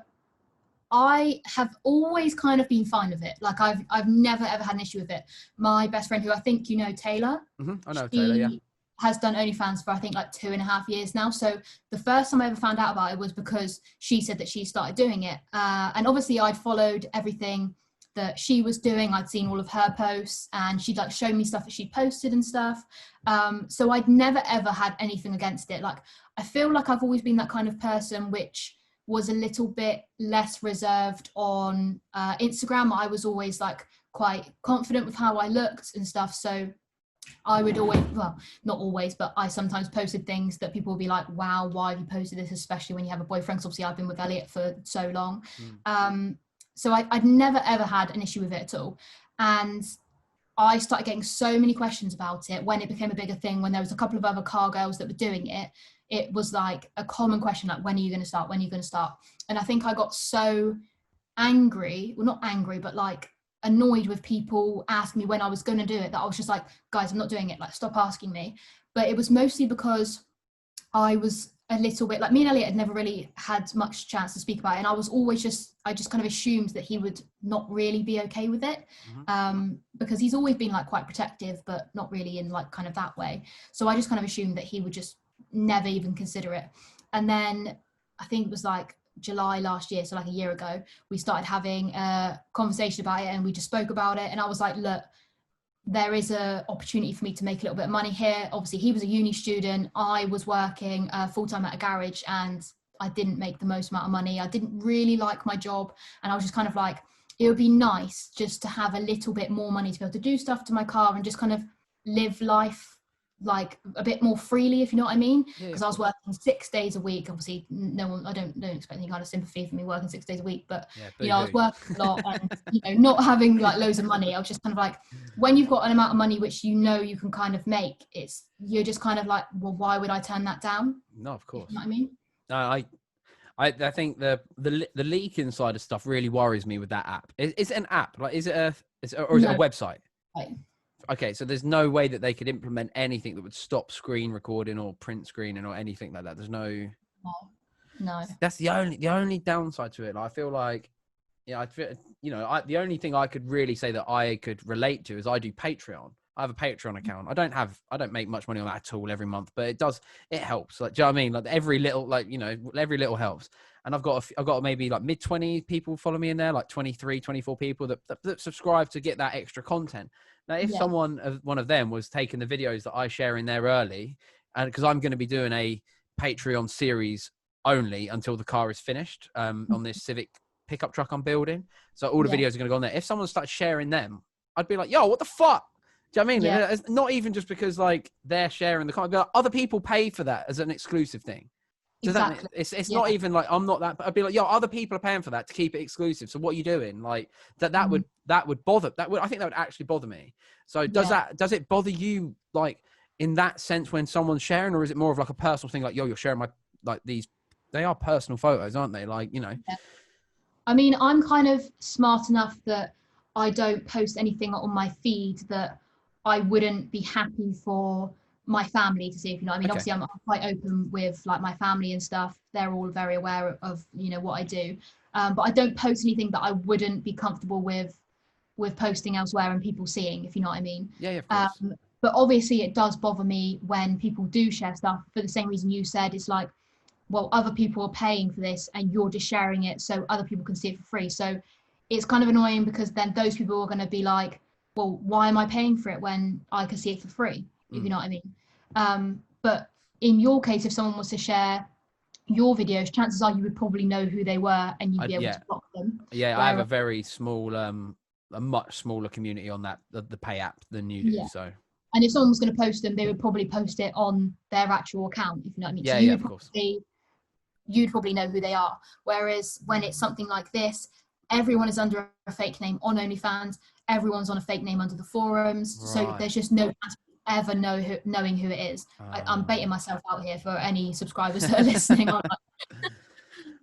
I have always kind of been fine with it. Like I've never ever had an issue with it. My best friend, who I think you know, Taylor. I know Taylor, yeah. Has done OnlyFans for I think like 2.5 years now. So the first time I ever found out about it was because she said that she started doing it. And obviously I'd followed everything that she was doing. I'd seen all of her posts, and she'd like show me stuff that she'd posted and stuff. So I'd never ever had anything against it. Like, I feel like I've always been that kind of person which was a little bit less reserved on Instagram. I was always like quite confident with how I looked and stuff. So I would always, well, not always, but I sometimes posted things that people would be like, wow, why have you posted this? Especially when you have a boyfriend. 'Cause obviously I've been with Elliot for so long. So I'd never ever had an issue with it at all. And I started getting so many questions about it when it became a bigger thing, when there was a couple of other car girls that were doing it. It was like a common question, like, when are you going to start? When are you going to start? And I think I got so angry, well, not angry, but like annoyed with people asking me when I was going to do it, that I was just like, guys, I'm not doing it. Like, stop asking me. But it was mostly because I was a little bit like, me and Elliot had never really had much chance to speak about it, and I was always I just kind of assumed that he would not really be okay with it, because he's always been like quite protective, but not really in like kind of that way. So I just kind of assumed that he would just never even consider it. And then I think it was like July last year, so like a year ago, we started having a conversation about it, and we just spoke about it. And I was like, look, there is a opportunity for me to make a little bit of money here. Obviously he was a uni student, I was working full-time at a garage, and I didn't make the most amount of money. I didn't really like my job, and I was just kind of like, it would be nice just to have a little bit more money to be able to do stuff to my car and just kind of live life like a bit more freely, if you know what I mean. Because I was working 6 days a week. Obviously no one, I don't expect any kind of sympathy for me working 6 days a week, but you know, I was working a lot, and you know, not having like loads of money, I was just kind of like, when you've got an amount of money which you know you can kind of make, you're just kind of like, well, why would I turn that down? No, of course. You know what I mean? No, I think the leaking side of stuff really worries me with that app. Is it an app? Like, is it a website? Right. Okay, so there's no way that they could implement anything that would stop screen recording or print screening or anything like that. There's no. That's the only downside to it. Like, I feel like, yeah, the only thing I could really say that I could relate to is I do Patreon. I have a Patreon account. I don't make much money on that at all every month, but it helps. Like, do you know what I mean? Like, every little helps. And I've got maybe like mid-20 people follow me in there, like 23, 24 people that subscribe to get that extra content. Now, if one of them was taking the videos that I share in there early, and because I'm going to be doing a Patreon series only until the car is finished on this Civic pickup truck I'm building. So all the videos are going to go on there. If someone starts sharing them, I'd be like, yo, what the fuck? Do you know what I mean? Yeah. It's not even just because like they're sharing the content, but other people pay for that as an exclusive thing. So exactly. It's not even like I'm not that. I'd be like, yo, other people are paying for that to keep it exclusive. So what are you doing? Like that would bother. I think that would actually bother me. So does it bother you, like, in that sense when someone's sharing, or is it more of like a personal thing? Like, yo, you're sharing my, like, these, they are personal photos, aren't they? Like, you know. Yeah. I mean, I'm kind of smart enough that I don't post anything on my feed that I wouldn't be happy for my family to see, if you know what I mean. Obviously I'm quite open with like my family and stuff. They're all very aware of you know what I do, but I don't post anything that I wouldn't be comfortable with posting elsewhere and people seeing, if you know what I mean. Yeah, of course. But obviously it does bother me when people do share stuff for the same reason you said. It's like, well, other people are paying for this and you're just sharing it so other people can see it for free. So it's kind of annoying, because then those people are going to be like, well, why am I paying for it when I can see it for free? If you know what I mean. But in your case, if someone was to share your videos, chances are you would probably know who they were and you'd be able to block them. Yeah, I have a very small, a much smaller community on that, the pay app than you do. Yeah. So. And if someone was going to post them, they would probably post it on their actual account, if you know what I mean. Yeah, so you would of course. you'd probably know who they are. Whereas when it's something like this, everyone is under a fake name on OnlyFans. Everyone's on a fake name under the forums. Right. So there's just no chance of ever knowing who it is. I'm baiting myself out here for any subscribers that are listening on.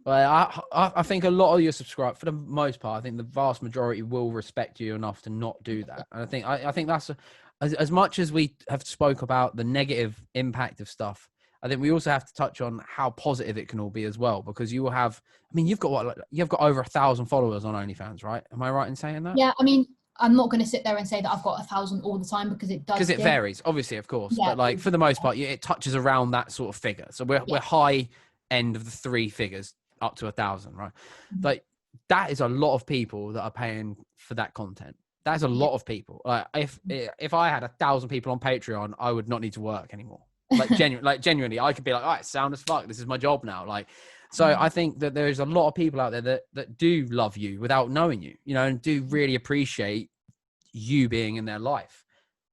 Well, I think a lot of your subscribers, for the most part, I think the vast majority will respect you enough to not do that. And I think that's as much as we have spoke about the negative impact of stuff. I think we also have to touch on how positive it can all be as well, because you will have. I mean, you've got over 1,000 followers on OnlyFans, right? Am I right in saying that? Yeah, I mean, I'm not going to sit there and say that I've got 1,000 all the time, because it does. Because it varies, obviously, of course. Yeah, but like for the most part, it touches around that sort of figure. So we're high end of the 3 figures, up to 1,000, right? Like that is a lot of people that are paying for that content. That's a lot of people. Like if I had 1,000 people on Patreon, I would not need to work anymore. Like genuinely, I could be like, all right, sound as fuck. This is my job now. Like, so I think that there's a lot of people out there that do love you without knowing you, and do really appreciate you being in their life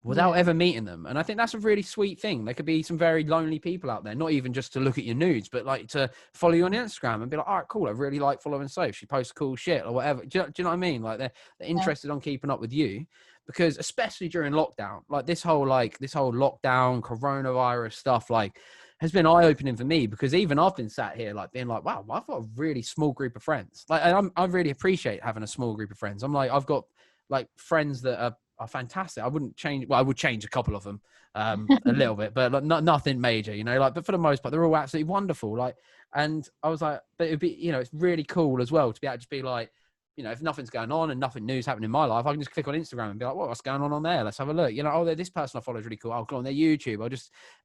without ever meeting them. And I think that's a really sweet thing. There could be some very lonely people out there, not even just to look at your nudes, but like to follow you on Instagram and be like, all right, cool. I really like following Sophie. She posts cool shit or whatever. Do you know what I mean? Like they're interested on keeping up with you, because especially during lockdown, like this whole lockdown coronavirus stuff, like has been eye-opening for me, because even I've been sat here like being like, wow, I've got a really small group of friends. Like I really appreciate having a small group of friends. I'm like, I've got like friends that are fantastic. I wouldn't change. Well, I would change a couple of them a little bit, but like nothing major, like, but for the most part, they're all absolutely wonderful. Like, and I was like, but it'd be, it's really cool as well to be able to just be like, if nothing's going on and nothing new's happening in my life, I can just click on Instagram and be like, what's going on there? Let's have a look. Oh, this person I follow is really cool. I'll go on their YouTube.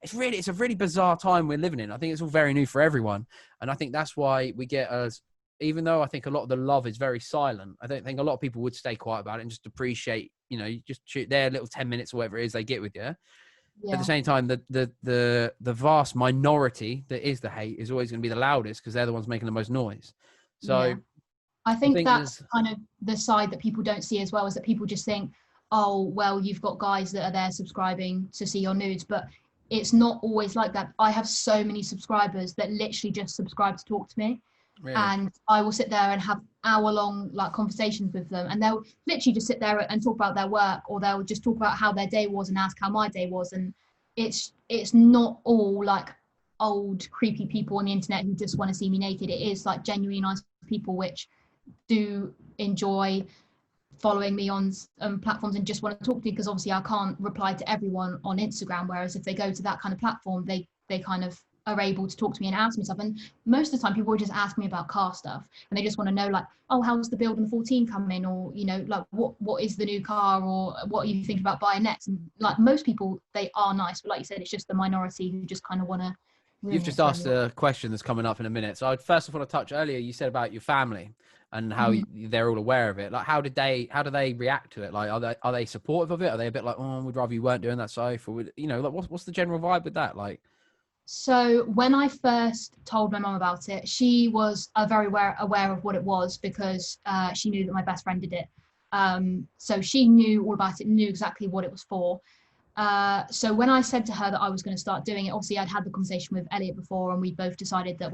It's a really bizarre time we're living in. I think it's all very new for everyone. And I think that's why we get even though I think a lot of the love is very silent, I don't think a lot of people would stay quiet about it and just appreciate, just shoot their little 10 minutes or whatever it is they get with you. Yeah. At the same time, the vast minority that is the hate is always going to be the loudest, because they're the ones making the most noise. So I think that's kind of the side that people don't see as well, is that people just think, oh, well, you've got guys that are there subscribing to see your nudes, but it's not always like that. I have so many subscribers that literally just subscribe to talk to me. Really? And I will sit there and have hour-long like conversations with them, and they'll literally just sit there and talk about their work, or they'll just talk about how their day was and ask how my day was. And it's not all like old creepy people on the internet who just want to see me naked. It is like genuinely nice people which do enjoy following me on platforms and just want to talk to me, because obviously I can't reply to everyone on Instagram, whereas if they go to that kind of platform, they kind of are able to talk to me and ask me stuff. And most of the time people will just ask me about car stuff, and they just want to know like, oh, how's the build on the 14 coming, or like what is the new car, or what are you thinking about buying next. And like most people, they are nice, but like you said, it's just the minority who just kind of want to. You've just asked a question that's coming up in a minute, so I'd first of all want to touch earlier. You said about your family and how they're all aware of it. Like, how do they react to it? Like, are they supportive of it? Are they a bit like, oh, we'd rather you weren't doing that, Soph? Or like, what's the general vibe with that? Like, so when I first told my mum about it, she was very aware of what it was, because she knew that my best friend did it. So she knew all about it, knew exactly what it was for. So when I said to her that I was going to start doing it, obviously I'd had the conversation with Elliot before, and we both decided that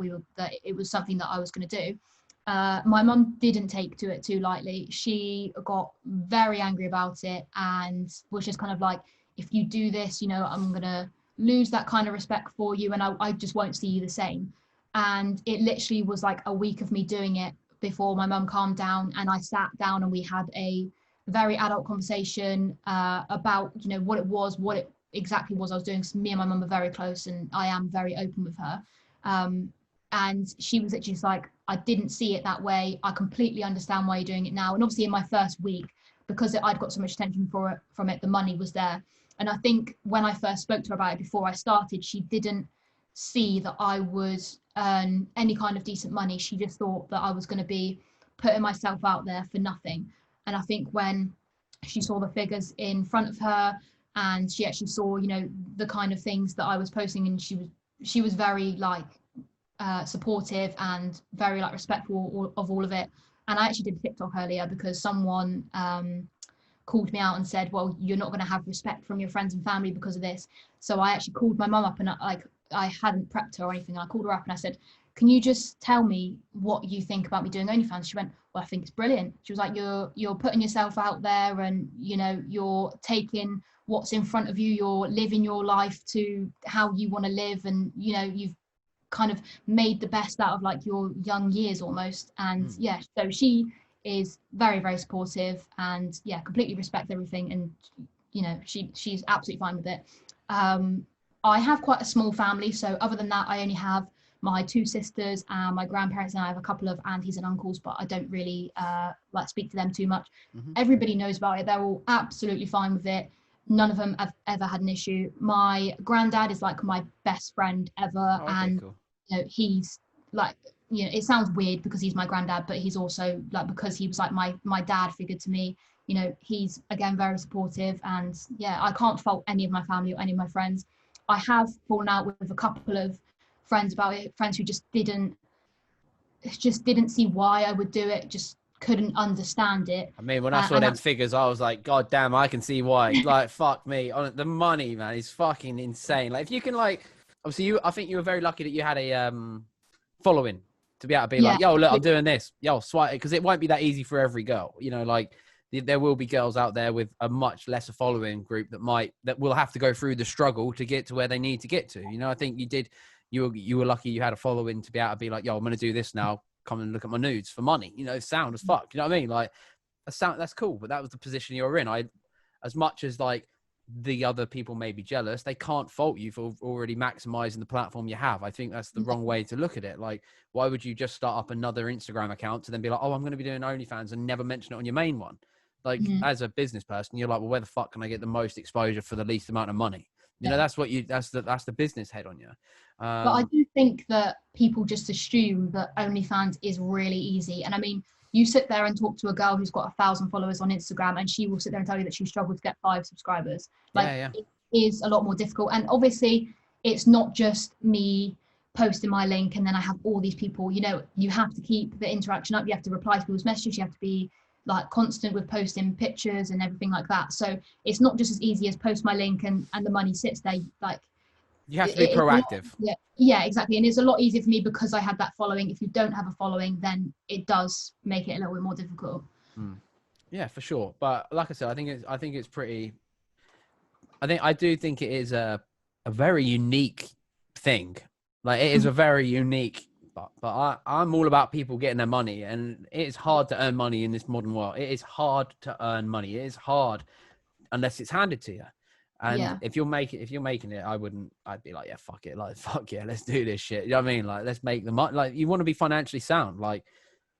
it was something that I was going to do. My mum didn't take to it too lightly. She got very angry about it and was just kind of like, if you do this, I'm going to lose that kind of respect for you, and I just won't see you the same. And it literally was like a week of me doing it before my mum calmed down, and I sat down and we had a very adult conversation about what it exactly was I was doing. So me and my mum are very close, and I am very open with her. And she was literally just like, I didn't see it that way. I completely understand why you're doing it now. And obviously in my first week, because I'd got so much attention from it, the money was there. And I think when I first spoke to her about it before I started, she didn't see that I would earn any kind of decent money. She just thought that I was going to be putting myself out there for nothing. And I think when she saw the figures in front of her, and she actually saw, the kind of things that I was posting, and she was very like supportive and very like respectful of all of it. And I actually did TikTok earlier because someone called me out and said, well, you're not going to have respect from your friends and family because of this. So I actually called my mum up, and I hadn't prepped her or anything. I called her up and I said, can you just tell me what you think about me doing OnlyFans? She went, well, I think it's brilliant. She was like, you're putting yourself out there, and you know, you're taking what's in front of you, you're living your life to how you want to live, and you know, you've kind of made the best out of like your young years almost. And yeah, so she is very, very supportive, and yeah, completely respect everything, and you know, she's absolutely fine with it. I have quite a small family, so other than that, I only have my two sisters and my grandparents, and I have a couple of aunties and uncles, but I don't really like speak to them too much. Everybody knows about it. They're all absolutely fine with it. None of them have ever had an issue. My granddad is like my best friend ever. And cool. you know, he's like, you know, it sounds weird because he's my granddad, but he's also like, because he was like my dad figure to me, you know, he's again very supportive. And yeah, I can't fault any of my family or any of my friends. I have fallen out with a couple of friends about it, friends who just didn't see why I would do it, just couldn't understand it. I mean, when I saw them figures, I was like, God damn, I can see why. Like, fuck me. On the money, man, is fucking insane. Like, if you can, like, obviously, I think you were very lucky that you had a following to be able to be like, yo, look, I'm doing this. Yo, swipe it, because it won't be that easy for every girl. You know, like, there will be girls out there with a much lesser following group that will have to go through the struggle to get to where they need to get to. You know, I think you were lucky you had a following to be able to be like, yo, I'm going to do this now. Come and look at my nudes for money. You know, sound as fuck. You know what I mean? Like, that's cool. But that was the position you were in. As much as like the other people may be jealous, they can't fault you for already maximizing the platform you have. I think that's the wrong way to look at it. Like, why would you just start up another Instagram account to then be like, oh, I'm going to be doing OnlyFans and never mention it on your main one? Like, as a business person, you're like, well, where the fuck can I get the most exposure for the least amount of money? You know, that's the business head on you. But I do think that people just assume that OnlyFans is really easy. And I mean, you sit there and talk to a girl who's got 1,000 followers on Instagram, and she will sit there and tell you that she struggled to get 5 subscribers. Like, it is a lot more difficult. And obviously, it's not just me posting my link and then I have all these people. You know, you have to keep the interaction up. You have to reply to people's messages. You have to be like constant with posting pictures and everything like that. So it's not just as easy as post my link and the money sits there. Like, you have to be proactive. Yeah, exactly. And it's a lot easier for me because I have that following. If you don't have a following, then it does make it a little bit more difficult. Yeah, for sure. But like I said, I think it's pretty. I do think it is a very unique thing. Like, it is a very unique. But I'm all about people getting their money, and it is hard to earn money in this modern world. It is hard to earn money. It is hard unless it's handed to you. And if you're making it, I'd be like, yeah, fuck it. Like, fuck yeah, let's do this shit. You know what I mean? Like, let's make the money. Like, you want to be financially sound, like,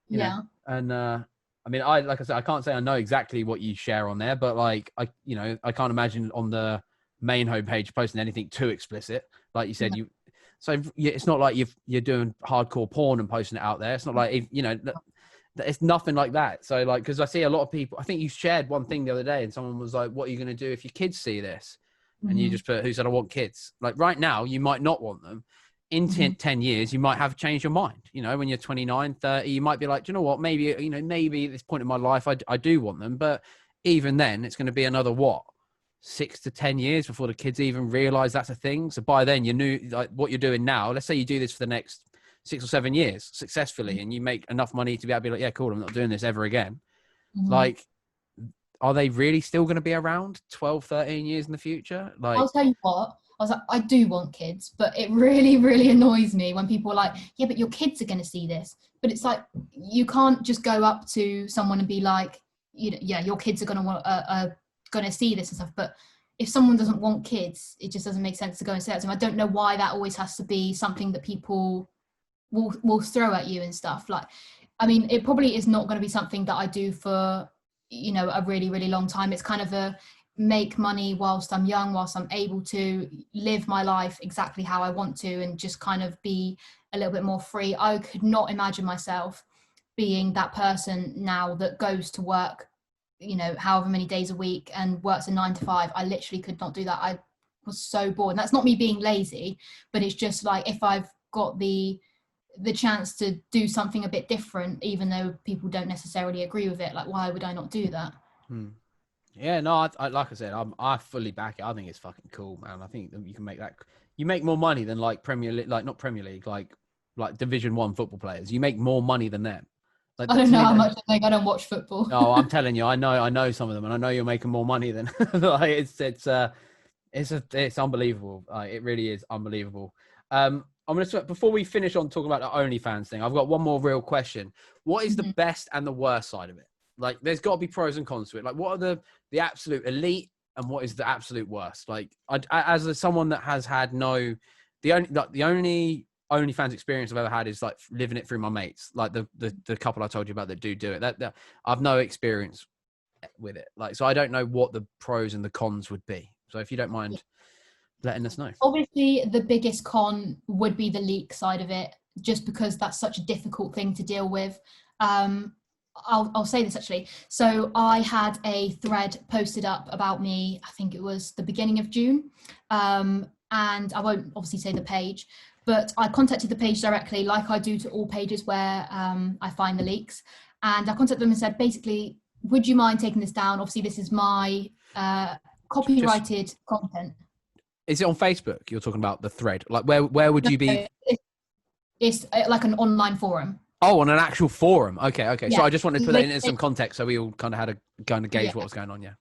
you know, and, I mean, like I said, I can't say I know exactly what you share on there, but like, I can't imagine on the main homepage posting anything too explicit. Like you said, so it's not like you're doing hardcore porn and posting it out there. It's not like, you know, it's nothing like that. So like, because I see a lot of people, I think you shared one thing the other day and someone was like, what are you going to do if your kids see this? And you just put, who said I want kids? Like, right now, you might not want them. In 10 years, you might have changed your mind. You know, when you're 29, 30, you might be like, do you know what? Maybe at this point in my life, I do want them. But even then, it's going to be another 6 to 10 years before the kids even realize that's a thing. So by then, you knew like what you're doing now. Let's say you do this for the next 6 or 7 years successfully, and you make enough money to be able to be like, yeah, cool, I'm not doing this ever again. Like, are they really still going to be around 12, 13 years in the future? Like, I'll tell you what, I was like, I do want kids, but it really, really annoys me when people are like, yeah, but your kids are going to see this. But it's like, you can't just go up to someone and be like, you know, yeah, your kids are going to see this and stuff. But if someone doesn't want kids, it just doesn't make sense to go and say that to them. I don't know why that always has to be something that people will throw at you and stuff. Like, I mean, it probably is not going to be something that I do for, you know, a really, really long time. It's kind of a make money whilst I'm young, whilst I'm able to live my life exactly how I want to, and just kind of be a little bit more free. I could not imagine myself being that person now that goes to work, you know, however many days a week and works a 9 to 5. I literally could not do that. I was so bored. And that's not me being lazy, but it's just like, if I've got the chance to do something a bit different, even though people don't necessarily agree with it, like, why would I not do that? Yeah, no, I like I said, I fully back it. I think it's fucking cool, man. I think that you can make more money than like Premier League, like not Premier League, like like Division 1 football players. You make more money than them. Like, I don't know how much I don't watch football. No, I'm telling you, I know some of them, and I know you're making more money than like, it's unbelievable. It really is unbelievable. I'm gonna before we finish on talking about the OnlyFans thing, I've got one more real question. What is the best and the worst side of it? Like, there's got to be pros and cons to it. Like, what are the absolute elite and what is the absolute worst? Like, as someone that has had the only OnlyFans experience I've ever had is like living it through my mates, like the couple I told you about that do it. That I've no experience with it. Like, so I don't know what the pros and the cons would be. So if you don't mind letting us know. Obviously, the biggest con would be the leak side of it, just because that's such a difficult thing to deal with. I'll say this actually. So I had a thread posted up about me, I think it was the beginning of June. And I won't obviously say the page, but I contacted the page directly, like I do to all pages where I find the leaks. And I contacted them and said, basically, would you mind taking this down? Obviously, this is my copyrighted content. Is it on Facebook? You're talking about the thread. Like, where would you be? It's like an online forum. Oh, on an actual forum. Okay. Yeah. So I just wanted to put that into some context so we all kind of had a gauge what was going on. Yeah.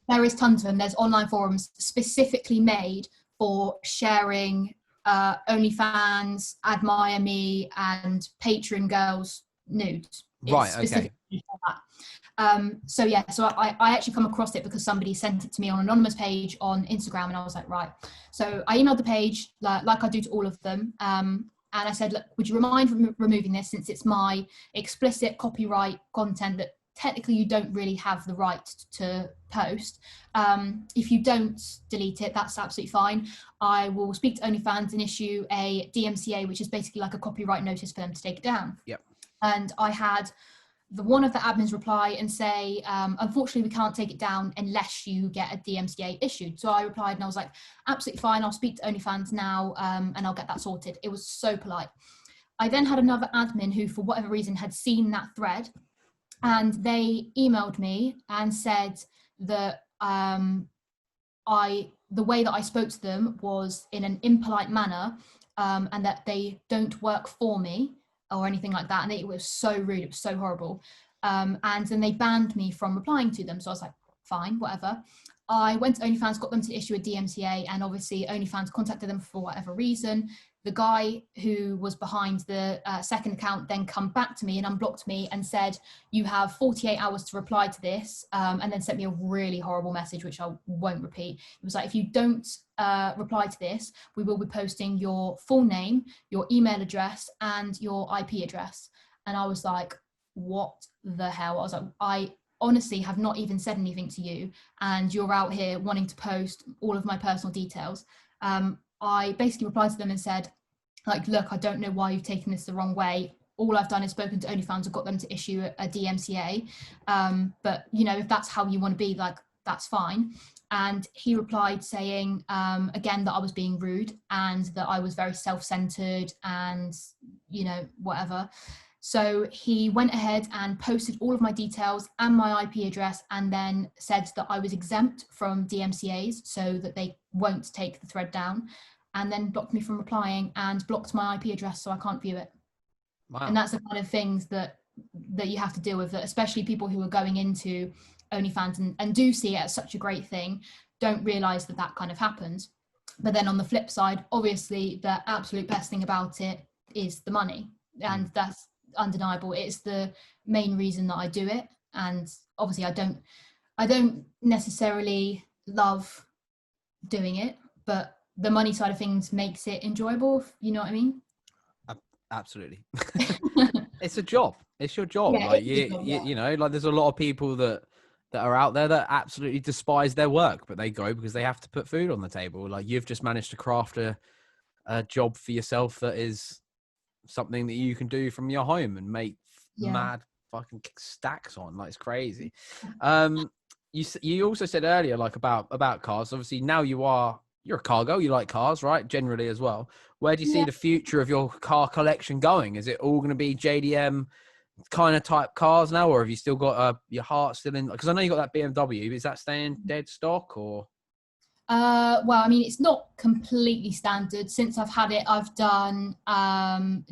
There is tons of them. There's online forums specifically made for sharing OnlyFans, Admire Me, and Patreon girls nudes. Right. Okay. So I actually come across it because somebody sent it to me on an anonymous page on Instagram, and I was like, right. So I emailed the page like I do to all of them. And I said, look, would you mind removing this, since it's my explicit copyright content that technically you don't really have the right to post. If you don't delete it, that's absolutely fine. I will speak to OnlyFans and issue a DMCA, which is basically like a copyright notice for them to take it down. Yep. And I had one of the admins reply and say, unfortunately, we can't take it down unless you get a DMCA issued. So I replied and I was like, absolutely fine. I'll speak to OnlyFans now and I'll get that sorted. It was so polite. I then had another admin who, for whatever reason, had seen that thread, and they emailed me and said that the way that I spoke to them was in an impolite manner, and that they don't work for me or anything like that. And it was so rude. It was so horrible. And then they banned me from replying to them. So I was like, fine, whatever. I went to OnlyFans, got them to issue a DMCA, and obviously OnlyFans contacted them for whatever reason. The guy who was behind the second account then come back to me and unblocked me and said, you have 48 hours to reply to this, and then sent me a really horrible message, which I won't repeat. It was like, if you don't reply to this, we will be posting your full name, your email address, and your IP address. And I was like, what the hell? I was like, I honestly have not even said anything to you, and you're out here wanting to post all of my personal details. I basically replied to them and said, like, look, I don't know why you've taken this the wrong way. All I've done is spoken to OnlyFans and got them to issue a DMCA. But, you know, if that's how you want to be, like, that's fine. And he replied saying, again, that I was being rude and that I was very self-centered and, you know, whatever. So he went ahead and posted all of my details and my IP address, and then said that I was exempt from DMCAs so that they won't take the thread down, and then blocked me from replying and blocked my IP address so I can't view it. Wow. And that's the kind of things that you have to deal with, that especially people who are going into OnlyFans and do see it as such a great thing, don't realise that that kind of happens. But then on the flip side, obviously the absolute best thing about it is the money, and that's undeniable. It's the main reason that I do it. And obviously I don't necessarily love doing it, but the money side of things makes it enjoyable, you know what I mean? Absolutely. It's a job. It's your job. Yeah, like you know, like there's a lot of people that are out there that absolutely despise their work, but they go because they have to put food on the table. Like, you've just managed to craft a job for yourself that is something that you can do from your home and make mad fucking stacks on. Like, it's crazy. You also said earlier, like, about cars. Obviously now you're a car girl, you like cars, right? Generally as well. Where do you see the future of your car collection going? Is it all going to be JDM kind of type cars now, or have you still got your heart still in? Because I know you got that BMW. Is that staying dead stock, or? Well, I mean, it's not completely standard. Since I've had it, I've done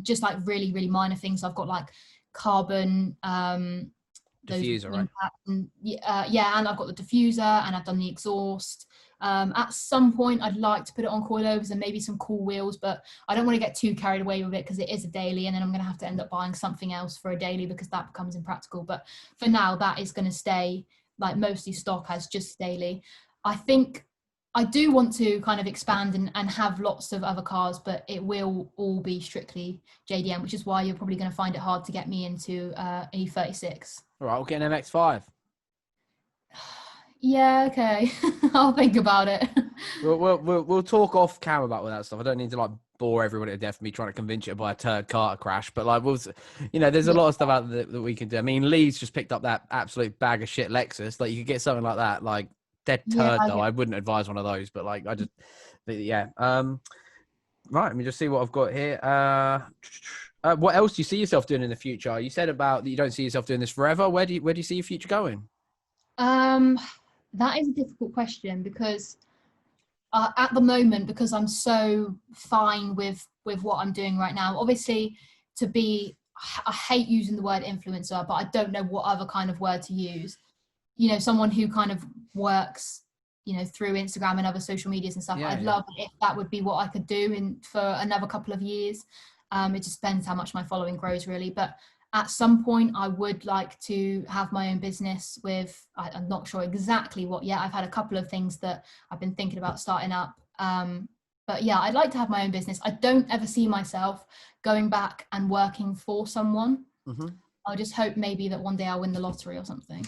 just like really, really minor things. I've got like carbon, those Diffuser, right? impacts, and yeah, and I've got the diffuser, and I've done the exhaust. At some point, I'd like to put it on coilovers and maybe some cool wheels, but I don't want to get too carried away with it because it is a daily, and then I'm going to have to end up buying something else for a daily because that becomes impractical. But for now, that is going to stay like mostly stock as just daily. I think I do want to kind of expand and have lots of other cars, but it will all be strictly JDM, which is why you're probably going to find it hard to get me into E36. All right, we'll get an MX-5. Yeah, okay. I'll think about it. We'll talk off camera about all that stuff. I don't need to like bore everybody to death for me trying to convince you to buy a turd car to crash. But like, there's a lot of stuff out there that we can do. I mean, Lee's just picked up that absolute bag of shit Lexus. Like, you could get something like that. Like, dead turd though. I wouldn't advise one of those. But like, but yeah. Right. Let me just see what I've got here. What else do you see yourself doing in the future? You said about that you don't see yourself doing this forever. Where do you see your future going? That is a difficult question because at the moment, because I'm so fine with what I'm doing right now, obviously I hate using the word influencer, but I don't know what other kind of word to use. You know, someone who kind of works, you know, through Instagram and other social medias and stuff. I'd love it if that would be what I could do for another couple of years. It just depends how much my following grows really, but at some point I would like to have my own business with, I'm not sure exactly what yet. I've had a couple of things that I've been thinking about starting up. But yeah, I'd like to have my own business. I don't ever see myself going back and working for someone. Mm-hmm. I'll just hope maybe that one day I'll win the lottery or something.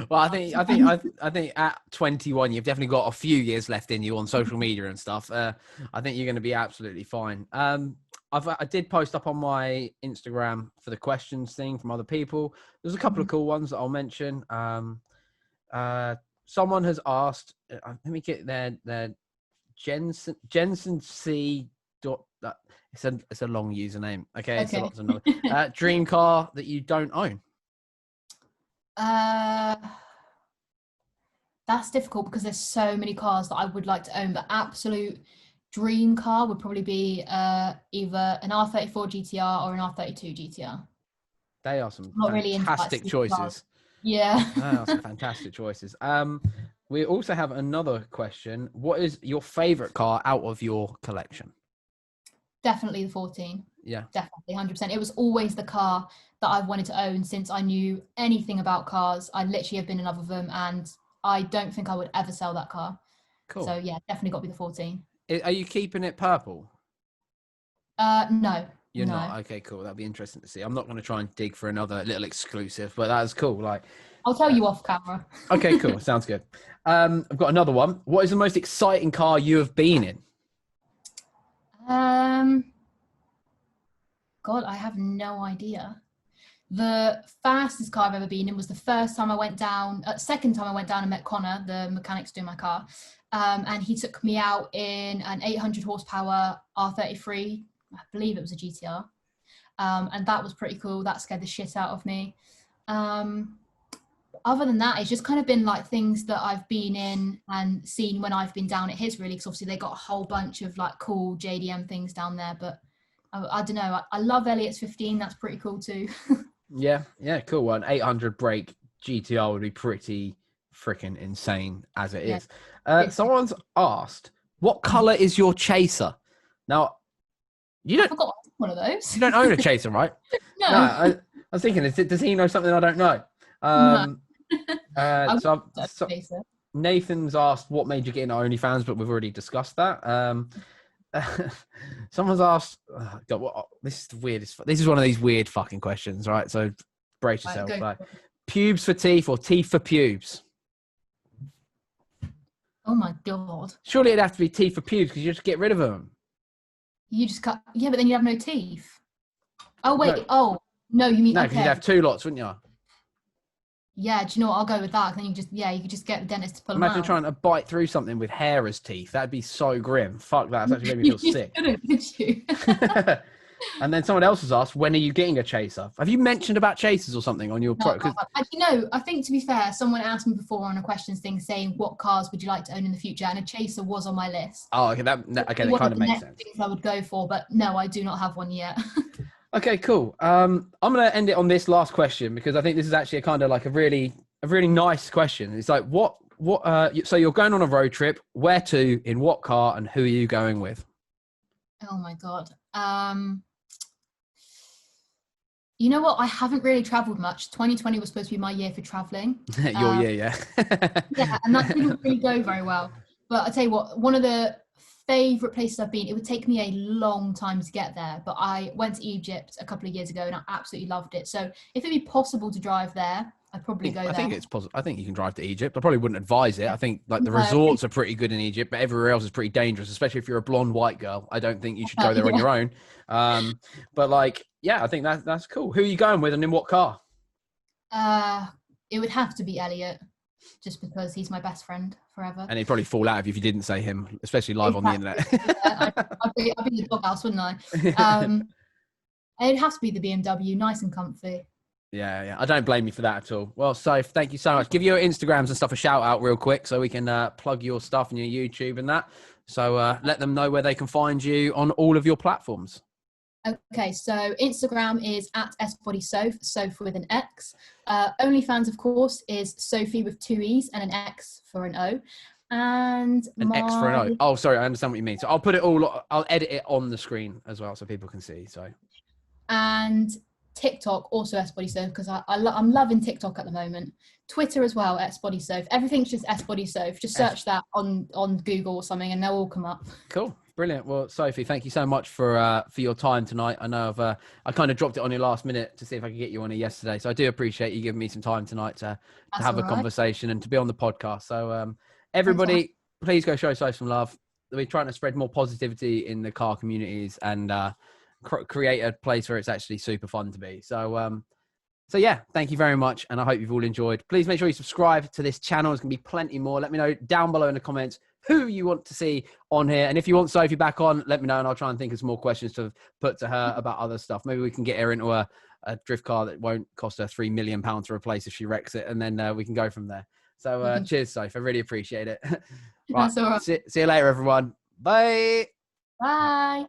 Well, I think at 21, you've definitely got a few years left in you on social media and stuff. I think you're going to be absolutely fine. I did post up on my Instagram for the questions thing from other people. There's a couple of cool ones that I'll mention. Someone has asked, let me get their Jensen C. It's a long username. Okay. It's lots of numbers. Dream car that you don't own. That's difficult because there's so many cars that I would like to own, but absolute dream car would probably be either an R34 GTR or an R32 GTR. They are some fantastic choices. Cars. Yeah. They are some fantastic choices. We also have another question. What is your favorite car out of your collection? Definitely the 14. Yeah. Definitely, 100%. It was always the car that I've wanted to own since I knew anything about cars. I literally have been in love with them, and I don't think I would ever sell that car. Cool. So yeah, definitely got to be the 14. Are you keeping it purple? No. You're not? Okay, cool. That'd be interesting to see. I'm not going to try and dig for another little exclusive, but that's cool. Like, I'll tell you off camera. Okay, cool. Sounds good. I've got another one. What is the most exciting car you have been in? God, I have no idea. The fastest car I've ever been in was the first time I went down, second time I went down and met Connor, the mechanics doing my car. And he took me out in an 800 horsepower R33, I believe it was a GTR. And that was pretty cool. That scared the shit out of me. Other than that, it's just kind of been like things that I've been in and seen when I've been down at his, really, because obviously they got a whole bunch of like cool JDM things down there. But I don't know. I love Elliot's 15. That's pretty cool too. Yeah, cool one. 800 brake GTR would be pretty freaking insane as it is. Someone's asked, what color is your chaser? Now, I forgot one of those. You don't own a chaser, right? No. I was thinking, does he know something I don't know? No. Nathan's asked what made you get into OnlyFans, but we've already discussed that. Someone's asked, God, this is the weirdest. This is one of these weird fucking questions, right? So brace yourself. Like, pubes for teeth or teeth for pubes? Oh my God. Surely it'd have to be teeth for pubes because you just get rid of them. You just cut. Yeah, but then you have no teeth. Oh wait. No. Oh no, you mean no? Because you'd have two lots, wouldn't you? Yeah, do you know what? I'll go with that. Then you could just get the dentist to pull them out. Imagine trying to bite through something with hair as teeth. That'd be so grim. Fuck that. It's actually made me feel sick. Couldn't you? And then someone else has asked, when are you getting a chaser? Have you mentioned about chasers or something on your No, pro? I think to be fair, someone asked me before on a questions thing saying what cars would you like to own in the future, and a chaser was on my list. Oh, okay, okay, that One kind of of the makes next sense. things I would go for, but no, I do not have one yet. Okay, cool. I'm gonna end it on this last question because I think this is actually a kind of like a really nice question. It's like so you're going on a road trip, where to, in what car, and who are you going with? Oh my God. You know what? I haven't really traveled much. 2020 was supposed to be my year for traveling. Your year, yeah. Yeah, and that didn't really go very well. But I'll tell you what, one of the favorite places I've been, it would take me a long time to get there, but I went to Egypt a couple of years ago and I absolutely loved it. So if it'd be possible to drive there, I'd probably go there. I think it's possible. I think you can drive to Egypt. I probably wouldn't advise it. I think like the No, resorts are pretty good in Egypt, but everywhere else is pretty dangerous, especially if you're a blonde white girl. I don't think you should go there on your own. But like, yeah, I think that's cool. Who are you going with and in what car? It would have to be Elliot, just because he's my best friend forever. And he'd probably fall out of you if you didn't say him, especially live on the internet. Yeah, I'd be in the doghouse, wouldn't I? It'd have to be the BMW, nice and comfy. Yeah. I don't blame you for that at all. Well, Soph, thank you so much. Give your Instagrams and stuff a shout out real quick so we can plug your stuff and your YouTube and that. So let them know where they can find you on all of your platforms. Okay, so Instagram is at SBODYSOPH, Soph with an X. OnlyFans, of course, is Sophie with 2 E's and an X for an O. And an X for an O. Oh, sorry, I understand what you mean. So I'll edit it on the screen as well so people can see. So. And TikTok, also SBODYSOPH, because I'm loving TikTok at the moment. Twitter as well, SBODYSOPH. Everything's just SBODYSOPH. Just search that on Google or something and they'll all come up. Cool. Brilliant. Well, Sophie, thank you so much for your time tonight. I know I kind of dropped it on your last minute to see if I could get you on it yesterday. So I do appreciate you giving me some time tonight to have a conversation and to be on the podcast. So everybody, please go show Sophie some love. We're trying to spread more positivity in the car communities and create a place where it's actually super fun to be. So yeah, thank you very much. And I hope you've all enjoyed. Please make sure you subscribe to this channel. There's going to be plenty more. Let me know down below in the comments who you want to see on here. And if you want Sophie back on, let me know and I'll try and think of some more questions to put to her about other stuff. Maybe we can get her into a drift car that won't cost her £3 million to replace if she wrecks it. And then we can go from there. So cheers, Sophie. I really appreciate it. Right. That's all right. See you later, everyone. Bye. Bye.